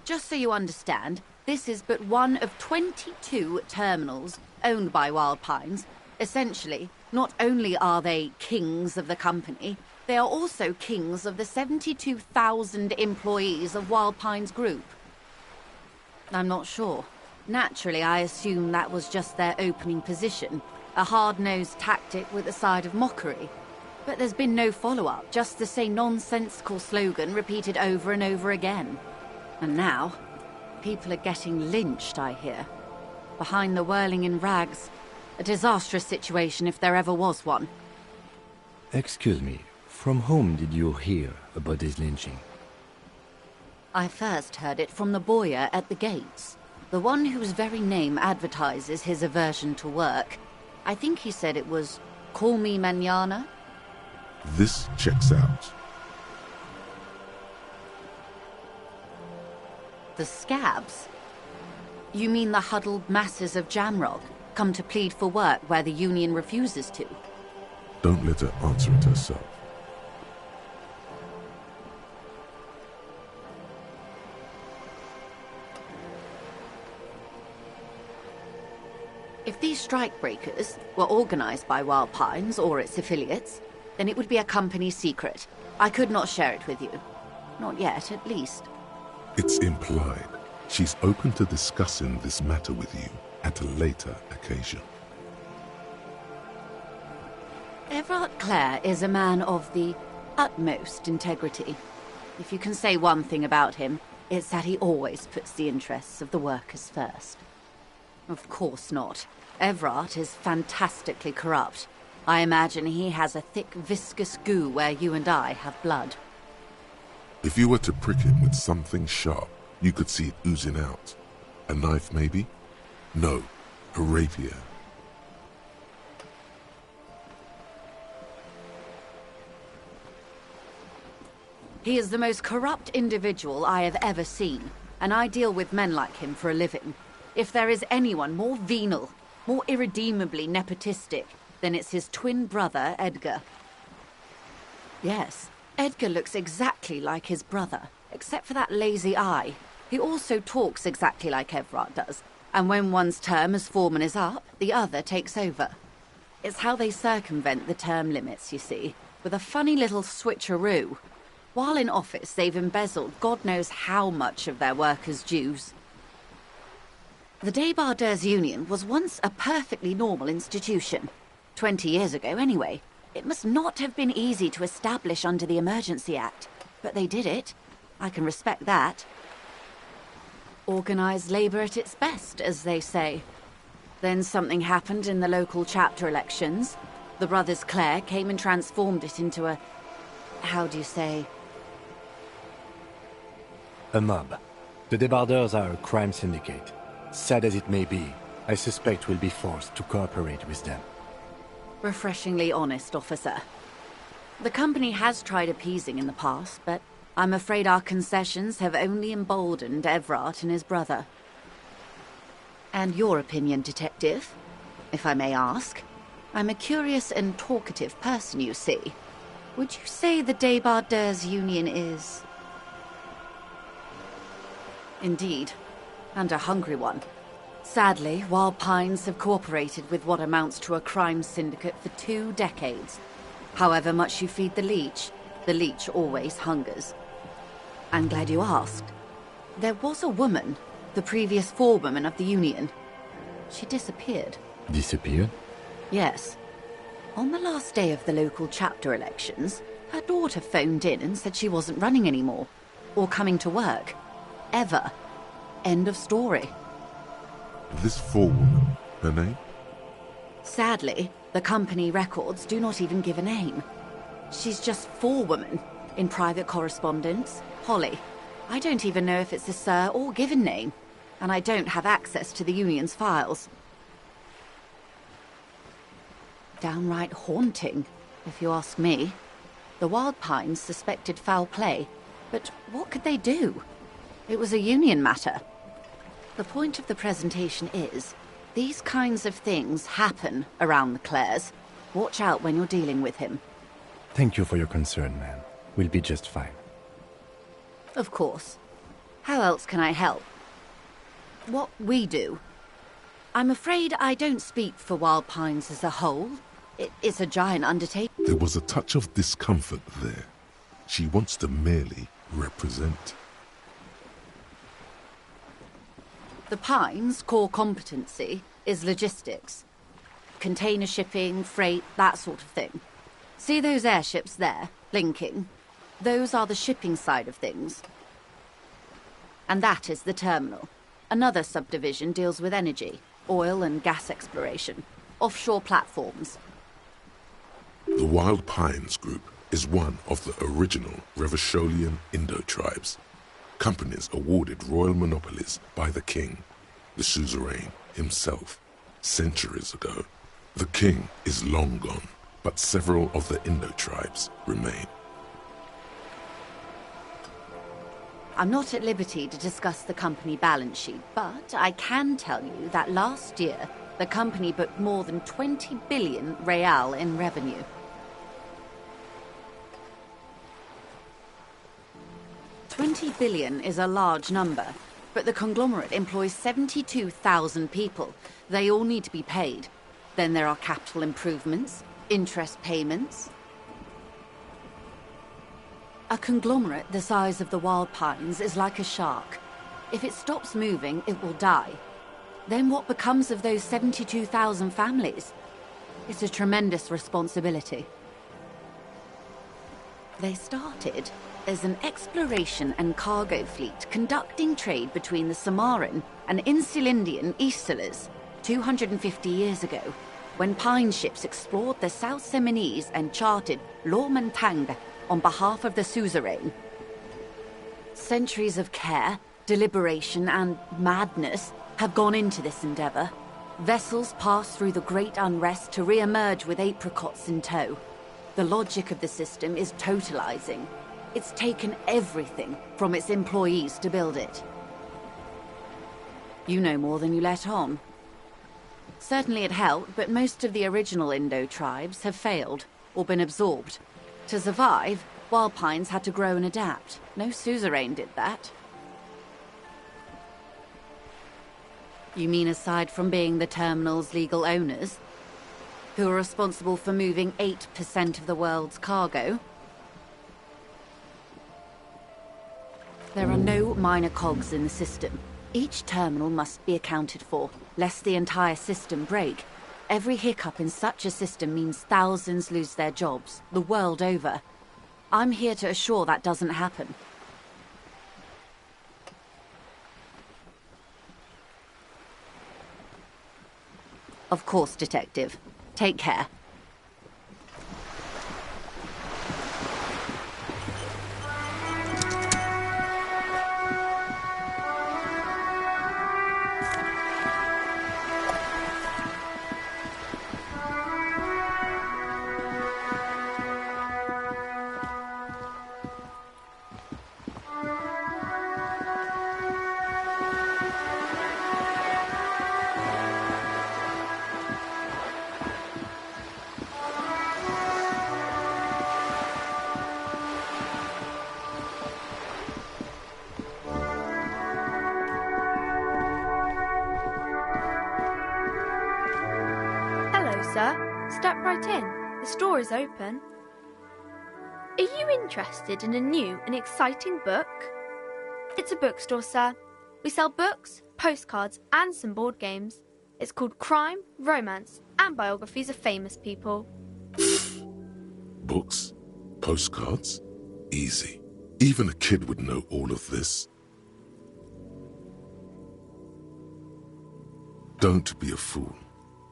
Just so you understand, this is but one of 22 terminals owned by Wild Pines. Essentially, not only are they kings of the company, they are also kings of the 72,000 employees of Wild Pines Group. I'm not sure. Naturally, I assume that was just their opening position, a hard-nosed tactic with a side of mockery. But there's been no follow-up, just the same nonsensical slogan repeated over and over again. And now, people are getting lynched, I hear. Behind the whirling in rags. A disastrous situation if there ever was one. Excuse me, from whom did you hear about this lynching? I first heard it from the bowyer at the gates. The one whose very name advertises his aversion to work. I think he said it was, "Call me mañana." This checks out. The scabs? You mean the huddled masses of Jamrog, come to plead for work where the union refuses to? Don't let her answer it herself. If these strikebreakers were organized by Wild Pines or its affiliates, then it would be a company secret. I could not share it with you. Not yet, at least. It's implied. She's open to discussing this matter with you at a later occasion. Everard Clare is a man of the utmost integrity. If you can say one thing about him, it's that he always puts the interests of the workers first. Of course not. Everard is fantastically corrupt. I imagine he has a thick, viscous goo where you and I have blood. If you were to prick him with something sharp, you could see it oozing out. A knife, maybe? No, a rapier. He is the most corrupt individual I have ever seen, and I deal with men like him for a living. If there is anyone more venal, more irredeemably nepotistic, then it's his twin brother, Edgar. Yes, Edgar looks exactly like his brother, except for that lazy eye. He also talks exactly like Everard does, and when one's term as foreman is up, the other takes over. It's how they circumvent the term limits, you see, with a funny little switcheroo. While in office, they've embezzled God knows how much of their workers' dues. The Débardeurs Union was once a perfectly normal institution. 20 years ago, anyway. It must not have been easy to establish under the Emergency Act. But they did it. I can respect that. Organised labour at its best, as they say. Then something happened in the local chapter elections. The brothers Clare came and transformed it into a... how do you say? A mob. The debardeurs are a crime syndicate. Sad as it may be, I suspect we'll be forced to cooperate with them. Refreshingly honest, officer. The company has tried appeasing in the past, but I'm afraid our concessions have only emboldened Everard and his brother. And your opinion, Detective, if I may ask? I'm a curious and talkative person, you see. Would you say the Debardeurs Union is... Indeed, and a hungry one. Sadly, Wild Pines have cooperated with what amounts to a crime syndicate for 2 decades. However much you feed the leech always hungers. I'm glad you asked. There was a woman, the previous forewoman of the Union. She disappeared. Disappeared? Yes. On the last day of the local chapter elections, her daughter phoned in and said she wasn't running anymore, or coming to work. Ever. End of story. This forewoman, her name? Sadly, the company records do not even give a name. She's just forewoman in private correspondence, Holly. I don't even know if it's a sir or given name, and I don't have access to the Union's files. Downright haunting, if you ask me. The Wild Pines suspected foul play, but what could they do? It was a Union matter. The point of the presentation is, these kinds of things happen around the Clares. Watch out when you're dealing with him. Thank you for your concern, ma'am. We'll be just fine. Of course. How else can I help? What we do. I'm afraid I don't speak for Wild Pines as a whole. It's a giant undertaking. There was a touch of discomfort there. She wants to merely represent. The Pines' core competency is logistics. Container shipping, freight, that sort of thing. See those airships there, blinking? Those are the shipping side of things. And that is the terminal. Another subdivision deals with energy, oil and gas exploration, offshore platforms. The Wild Pines Group is one of the original Revacholian Indo-tribes. Companies awarded royal monopolies by the king, the suzerain himself, centuries ago. The king is long gone, but several of the Indo-tribes remain. I'm not at liberty to discuss the company balance sheet, but I can tell you that last year, the company booked more than 20 billion real in revenue. $20 billion is a large number, but the conglomerate employs 72,000 people. They all need to be paid. Then there are capital improvements, interest payments. A conglomerate the size of the Wild Pines is like a shark. If it stops moving, it will die. Then what becomes of those 72,000 families? It's a tremendous responsibility. They started as an exploration and cargo fleet conducting trade between the Samaran and Insulindian Easterlers 250 years ago, when pine ships explored the South Seminese and charted Lomantang on behalf of the suzerain. Centuries of care, deliberation, and madness have gone into this endeavor. Vessels pass through the great unrest to re-emerge with apricots in tow. The logic of the system is totalizing. It's taken everything from its employees to build it. You know more than you let on. Certainly it helped, but most of the original Indo tribes have failed or been absorbed. To survive, Wild Pines had to grow and adapt. No suzerain did that. You mean aside from being the terminal's legal owners, who are responsible for moving 8% of the world's cargo? There are no minor cogs in the system. Each terminal must be accounted for, lest the entire system break. Every hiccup in such a system means thousands lose their jobs, the world over. I'm here to assure that doesn't happen. Of course, Detective. Take care. Sir, step right in. The store is open. Are you interested in a new and exciting book? It's a bookstore, sir. We sell books, postcards, and some board games. It's called Crime, Romance, and Biographies of Famous People. Books? Postcards? Easy. Even a kid would know all of this. Don't be a fool.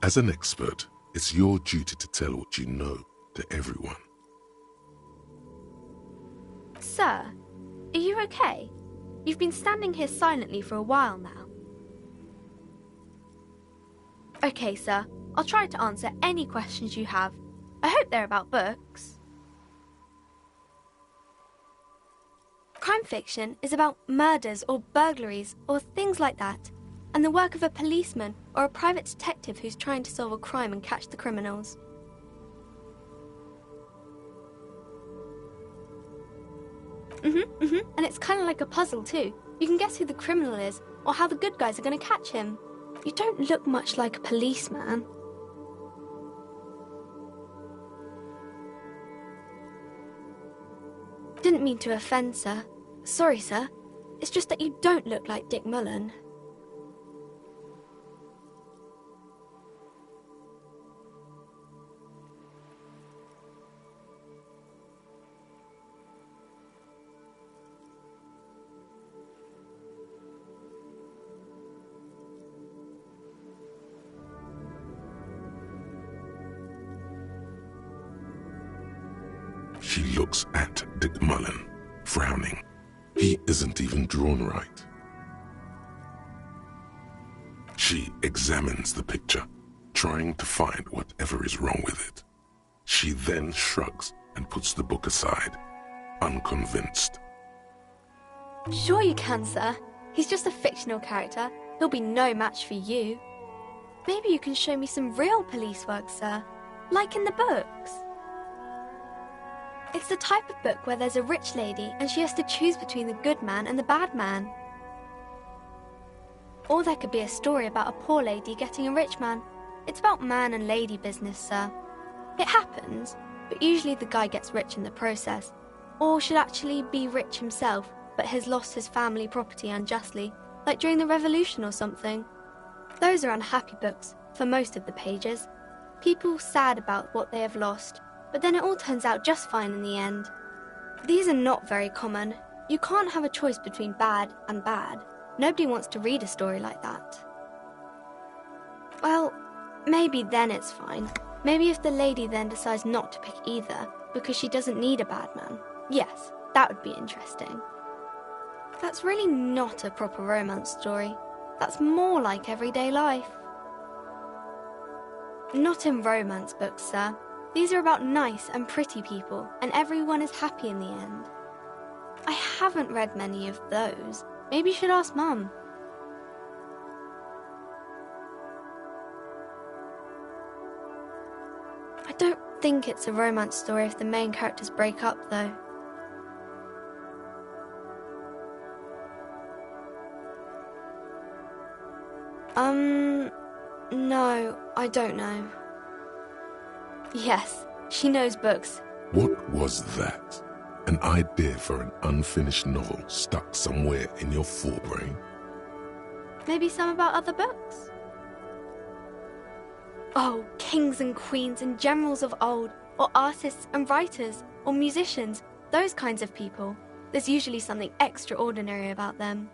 As an expert, it's your duty to tell what you know to everyone. Sir, are you okay? You've been standing here silently for a while now. Okay, sir. I'll try to answer any questions you have. I hope they're about books. Crime fiction is about murders or burglaries or things like that, and the work of a policeman or a private detective who's trying to solve a crime and catch the criminals. And it's kind of like a puzzle too. You can guess who the criminal is or how the good guys are going to catch him. You don't look much like a policeman. Didn't mean to offend, sir. Sorry, sir. It's just that you don't look like Dick Mullen. She looks at Dick Mullen, frowning. He isn't even drawn right. She examines the picture, trying to find whatever is wrong with it. She then shrugs and puts the book aside, unconvinced. Sure you can, sir. He's just a fictional character. He'll be no match for you. Maybe you can show me some real police work, sir. Like in the books. It's the type of book where there's a rich lady and she has to choose between the good man and the bad man. Or there could be a story about a poor lady getting a rich man. It's about man and lady business, sir. It happens, but usually the guy gets rich in the process. Or should actually be rich himself, but has lost his family property unjustly, like during the revolution or something. Those are unhappy books, for most of the pages. People sad about what they have lost, but then it all turns out just fine in the end. These are not very common. You can't have a choice between bad and bad. Nobody wants to read a story like that. Well, maybe then it's fine. Maybe if the lady then decides not to pick either, because she doesn't need a bad man. Yes, that would be interesting. That's really not a proper romance story. That's more like everyday life. Not in romance books, sir. These are about nice and pretty people, and everyone is happy in the end. I haven't read many of those. Maybe you should ask Mum. I don't think it's a romance story if the main characters break up, though. No, I don't know. Yes, she knows books. What was that? An idea for an unfinished novel stuck somewhere in your forebrain? Maybe some about other books? Oh, kings and queens and generals of old, or artists and writers, or musicians, those kinds of people. There's usually something extraordinary about them.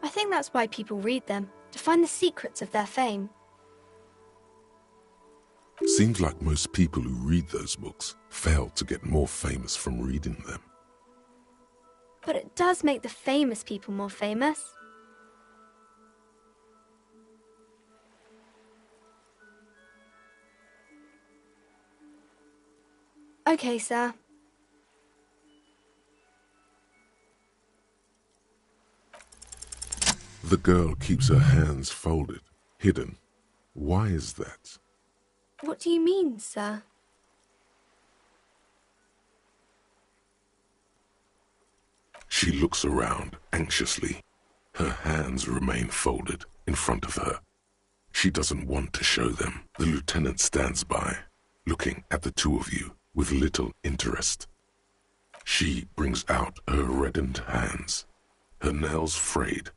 I think that's why people read them, to find the secrets of their fame. Seems like most people who read those books fail to get more famous from reading them. But it does make the famous people more famous. Okay, sir. The girl keeps her hands folded, hidden. Why is that? What do you mean, sir? She looks around anxiously. Her hands remain folded in front of her. She doesn't want to show them. The lieutenant stands by, looking at the two of you with little interest. She brings out her reddened hands, her nails frayed,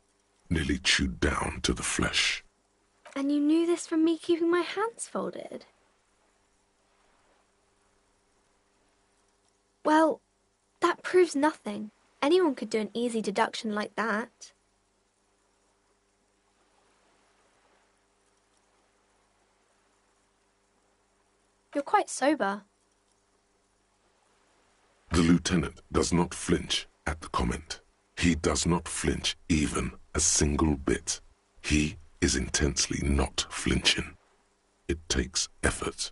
nearly chewed down to the flesh. And you knew this from me keeping my hands folded? Well, that proves nothing. Anyone could do an easy deduction like that. You're quite sober. The lieutenant does not flinch at the comment. He does not flinch even a single bit. He is intensely not flinching. It takes effort.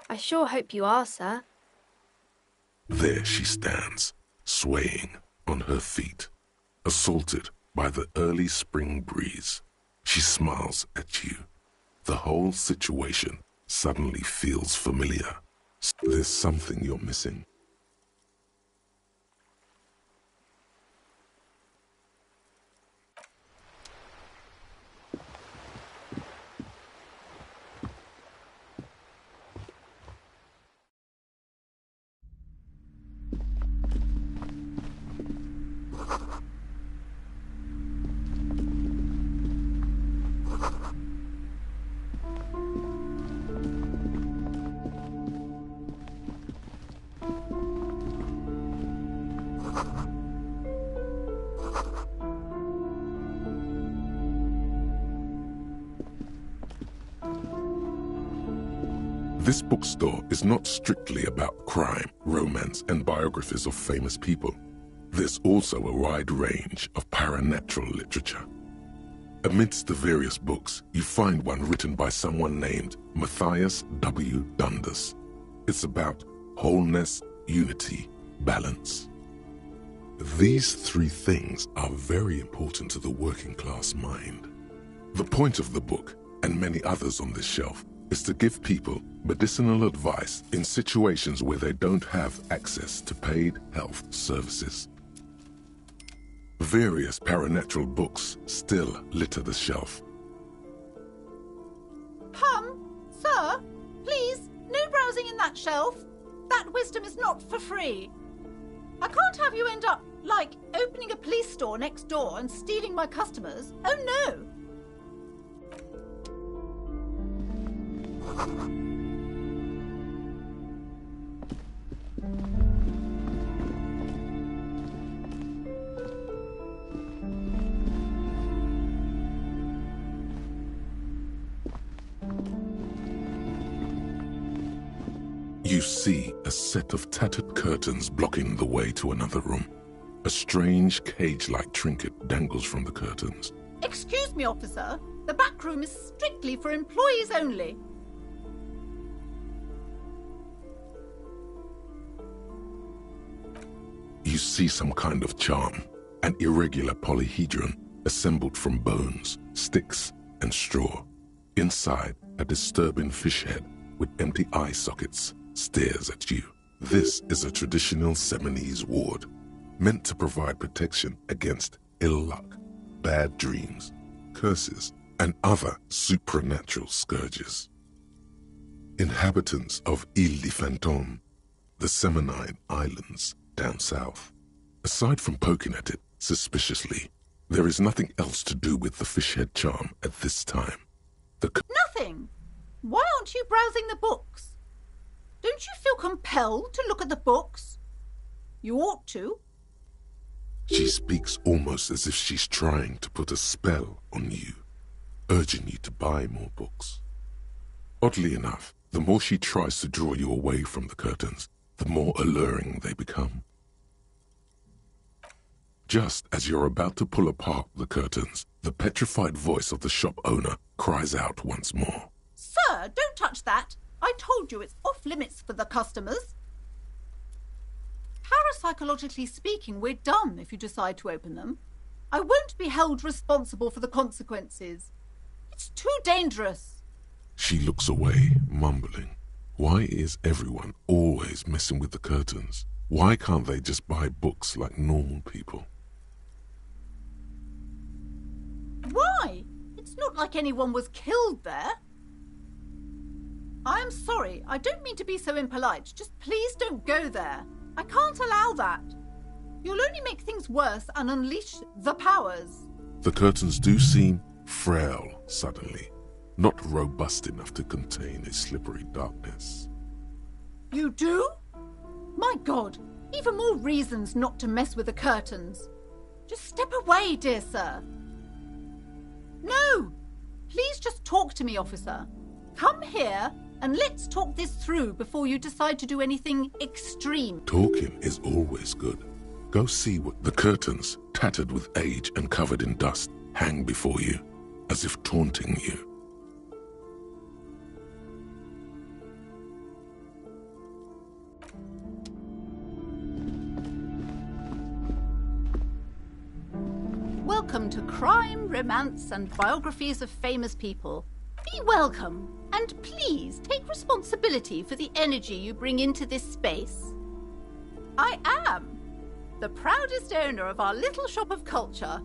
I sure hope you are, sir. There she stands, swaying on her feet, assaulted by the early spring breeze. She smiles at you. The whole situation suddenly feels familiar. There's something you're missing. This bookstore is not strictly about crime, romance, and biographies of famous people. There's also a wide range of paranatural literature. Amidst the various books, you find one written by someone named Matthias W. Dundas. It's about wholeness, unity, balance. These three things are very important to the working class mind. The point of the book, and many others on this shelf, is to give people medicinal advice in situations where they don't have access to paid health services. Various paranatural books still litter the shelf. Sir, please, no browsing in that shelf. That wisdom is not for free. I can't have you end up, like, opening a police store next door and stealing my customers. Oh no! You see a set of tattered curtains blocking the way to another room. A strange cage-like trinket dangles from the curtains. Excuse me, officer. The back room is strictly for employees only. You see some kind of charm, an irregular polyhedron assembled from bones, sticks, and straw. Inside, a disturbing fish head with empty eye sockets stares at you. This is a traditional Seminese ward, meant to provide protection against ill luck, bad dreams, curses, and other supernatural scourges. Inhabitants of Ile de Fantôme the Seminine Islands down south. Aside from poking at it suspiciously, there is nothing else to do with the fishhead charm at this time. Nothing? Why aren't you browsing the books? Don't you feel compelled to look at the books? You ought to. She speaks almost as if she's trying to put a spell on you, urging you to buy more books. Oddly enough, the more she tries to draw you away from the curtains, the more alluring they become. Just as you're about to pull apart the curtains, the petrified voice of the shop owner cries out once more. Sir, don't touch that. I told you it's off limits for the customers. Parapsychologically speaking, we're done if you decide to open them. I won't be held responsible for the consequences. It's too dangerous. She looks away, mumbling. Why is everyone always messing with the curtains? Why can't they just buy books like normal people? Why? It's not like anyone was killed there. I am sorry. I don't mean to be so impolite. Just please don't go there. I can't allow that. You'll only make things worse and unleash the powers. The curtains do seem frail suddenly, not robust enough to contain a slippery darkness. You do? My God, even more reasons not to mess with the curtains. Just step away, dear sir. No! Please just talk to me, officer. Come here and let's talk this through before you decide to do anything extreme. Talking is always good. Go see what the curtains, tattered with age and covered in dust, hang before you, as if taunting you. Welcome to Crime, Romance and Biographies of Famous People. Be welcome, and please take responsibility for the energy you bring into this space. I am the proudest owner of our little shop of culture.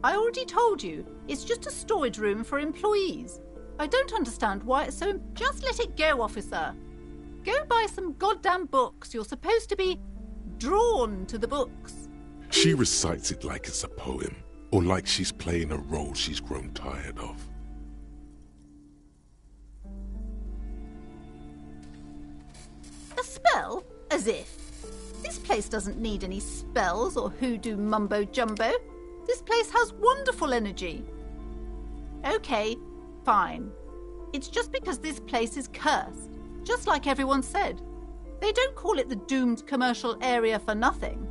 I already told you, it's just a storage room for employees. I don't understand why it's so... Just let it go, officer. Go buy some goddamn books. You're supposed to be drawn to the books. She recites it like it's a poem, or like she's playing a role she's grown tired of. A spell? As if. This place doesn't need any spells or hoodoo mumbo-jumbo. This place has wonderful energy. Okay, fine. It's just because this place is cursed, just like everyone said. They don't call it the doomed commercial area for nothing.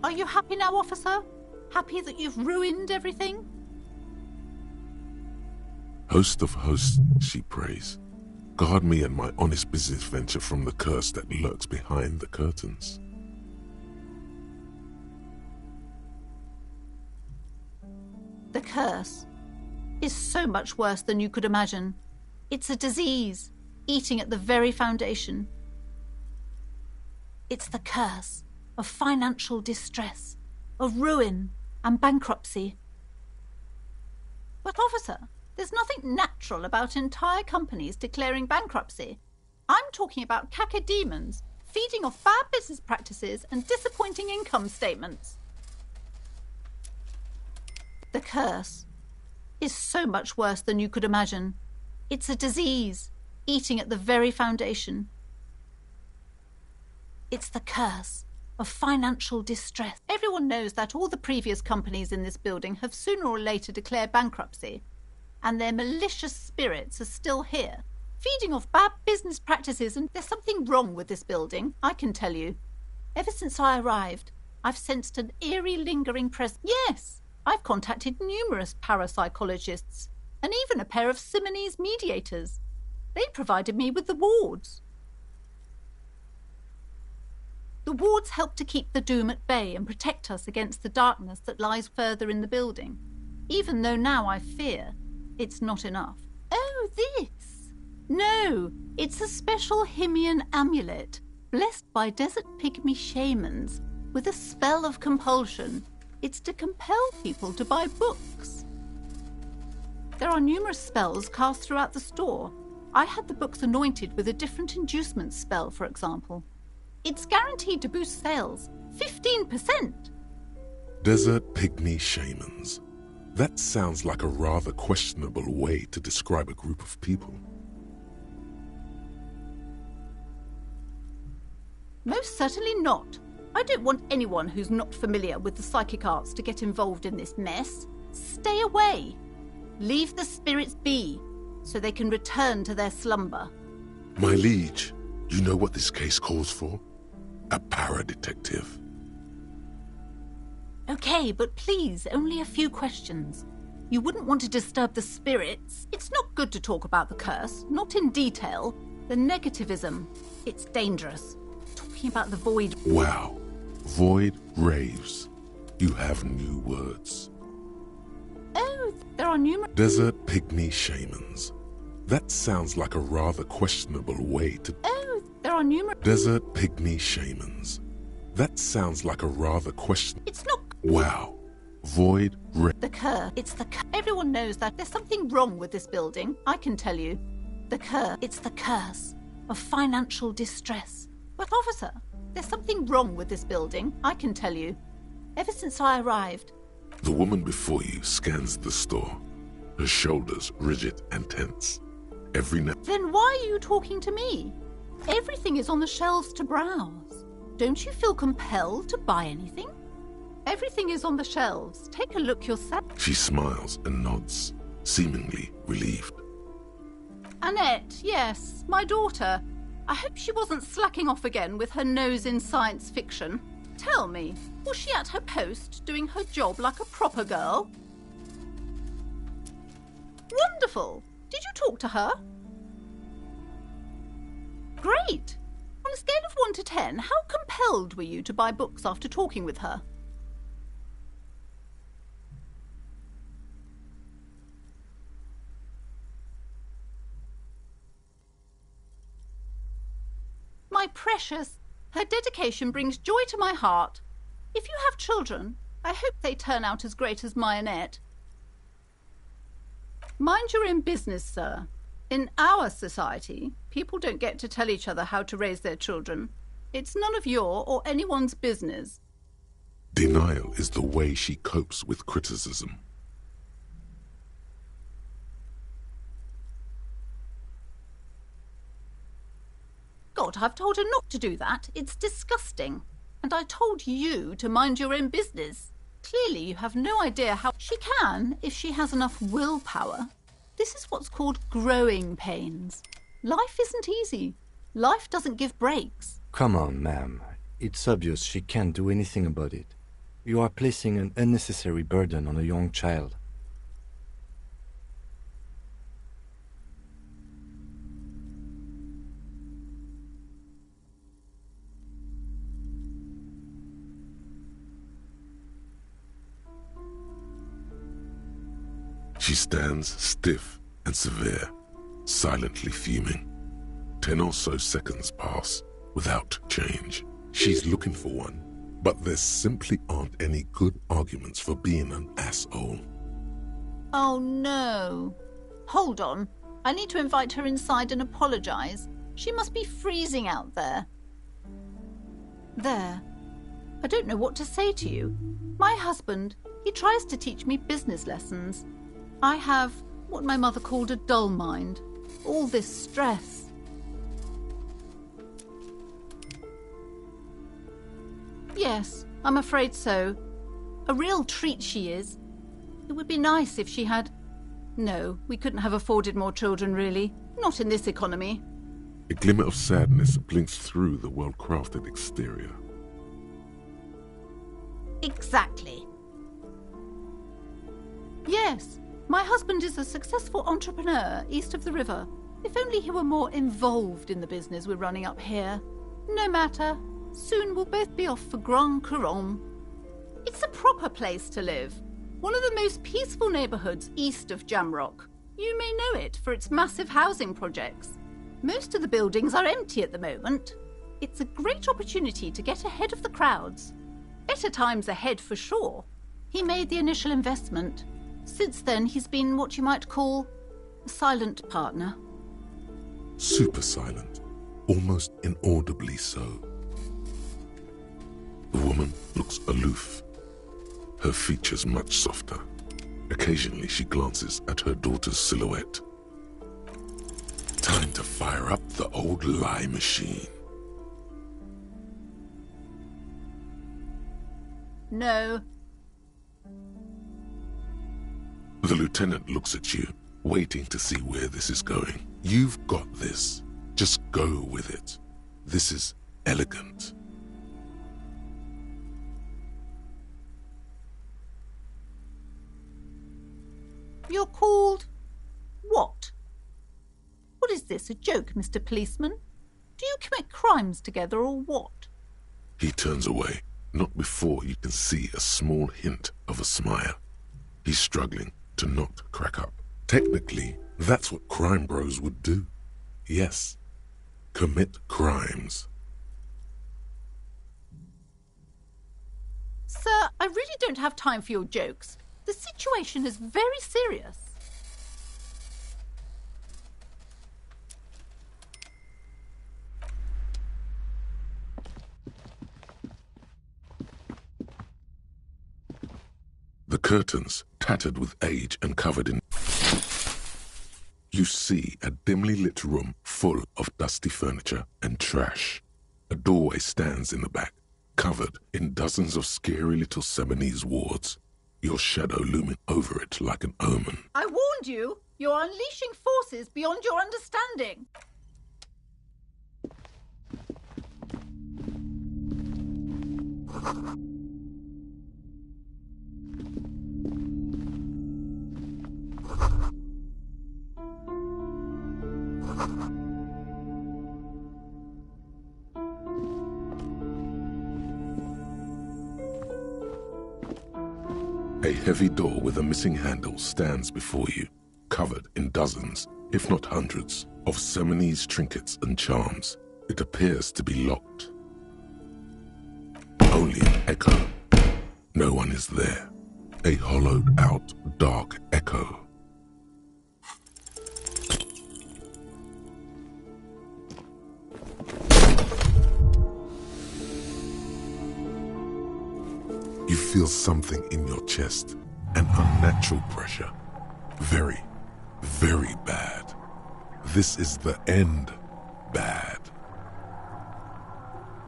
Are you happy now, officer? Happy that you've ruined everything? Host of hosts, she prays. Guard me and my honest business venture from the curse that lurks behind the curtains. The curse is so much worse than you could imagine. It's a disease, eating at the very foundation. It's the curse of financial distress, of ruin and bankruptcy. But, officer, there's nothing natural about entire companies declaring bankruptcy. I'm talking about cacodemons feeding off bad business practices and disappointing income statements. The curse is so much worse than you could imagine. It's a disease, eating at the very foundation. It's the curse of financial distress. Everyone knows that all the previous companies in this building have sooner or later declared bankruptcy, and their malicious spirits are still here, feeding off bad business practices, and there's something wrong with this building, I can tell you. Ever since I arrived, I've sensed an eerie, lingering presence. Yes, I've contacted numerous parapsychologists, and even a pair of Simonese mediators. They provided me with the wards. The wards help to keep the doom at bay and protect us against the darkness that lies further in the building, even though now I fear it's not enough. Oh, this? No, it's a special Himian amulet, blessed by desert pygmy shamans, with a spell of compulsion. It's to compel people to buy books. There are numerous spells cast throughout the store, I had the books anointed with a different inducement spell, for example. It's guaranteed to boost sales 15%. Desert pygmy shamans. That sounds like a rather questionable way to describe a group of people. Most certainly not. I don't want anyone who's not familiar with the psychic arts to get involved in this mess. Stay away. Leave the spirits be, so they can return to their slumber. My liege, you know what this case calls for? A para-detective. Okay, but please, only a few questions. You wouldn't want to disturb the spirits. It's not good to talk about the curse, not in detail. The negativism, it's dangerous. Talking about the void... Wow. Void raves. You have new words. Oh, there are numerous... Desert pygmy shamans. That sounds like a rather questionable way to... Oh, there are numerous... Desert pygmy shamans. That sounds like a rather question... It's not... Wow. Void rave... The curse. It's the curse. Everyone knows that there's something wrong with this building. I can tell you. The curse. It's the curse of financial distress. But officer, there's something wrong with this building. I can tell you. Ever since I arrived... The woman before you scans the store. Her shoulders rigid and tense. Every now... Then why are you talking to me? Everything is on the shelves to browse. Don't you feel compelled to buy anything? Everything is on the shelves. Take a look yourself. She smiles and nods, seemingly relieved. Annette, yes, my daughter. I hope she wasn't slacking off again with her nose in science fiction. Tell me, was she at her post doing her job like a proper girl? Wonderful. Did you talk to her? Great. On a scale of 1 to 10, how compelled were you to buy books after talking with her? My precious, her dedication brings joy to my heart. If you have children, I hope they turn out as great as my Annette. Mind your own business, sir. In our society, people don't get to tell each other how to raise their children. It's none of your or anyone's business. Denial is the way she copes with criticism. God, I've told her not to do that. It's disgusting. And I told you to mind your own business. Clearly you have no idea how she can if she has enough willpower. This is what's called growing pains. Life isn't easy. Life doesn't give breaks. Come on, ma'am. It's obvious she can't do anything about it. You are placing an unnecessary burden on a young child. She stands stiff and severe, silently fuming. 10 or so seconds pass without change. She's looking for one, but there simply aren't any good arguments for being an asshole. Oh no. Hold on. I need to invite her inside and apologize. She must be freezing out there. There. I don't know what to say to you. My husband, he tries to teach me business lessons. I have what my mother called a dull mind. All this stress. Yes, I'm afraid so. A real treat she is. It would be nice if she had... No, we couldn't have afforded more children, really. Not in this economy. A glimmer of sadness blinks through the well-crafted exterior. Exactly. Yes. My husband is a successful entrepreneur east of the river. If only he were more involved in the business we're running up here. No matter. Soon we'll both be off for Grand Couronne. It's a proper place to live. One of the most peaceful neighbourhoods east of Jamrock. You may know it for its massive housing projects. Most of the buildings are empty at the moment. It's a great opportunity to get ahead of the crowds. Better times ahead for sure. He made the initial investment. Since then, he's been what you might call a silent partner. super silent, almost inaudibly so. The woman looks aloof, her features much softer. Occasionally she glances at her daughter's silhouette. Time to fire up the old lie machine. No. The lieutenant looks at you, waiting to see where this is going. You've got this. Just go with it. This is elegant. You're called... what? What is this, a joke, Mr. Policeman? Do you commit crimes together or what? He turns away, not before you can see a small hint of a smile. He's struggling to not crack up. Technically, that's what crime bros would do. Yes, commit crimes. Sir, I really don't have time for your jokes. The situation is very serious. The curtains, tattered with age and covered in... You see a dimly lit room full of dusty furniture and trash. A doorway stands in the back, covered in dozens of scary little Seminese wards, your shadow looming over it like an omen. I warned you! You're unleashing forces beyond your understanding. A heavy door with a missing handle stands before you, covered in dozens, if not hundreds, of Seminese trinkets and charms. It appears to be locked. Only an echo. No one is there. A hollowed-out, dark echo. You feel something in your chest, an unnatural pressure. Very, very bad. This is the end bad.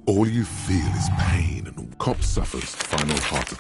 All you feel is pain, and cop suffers final heart attack.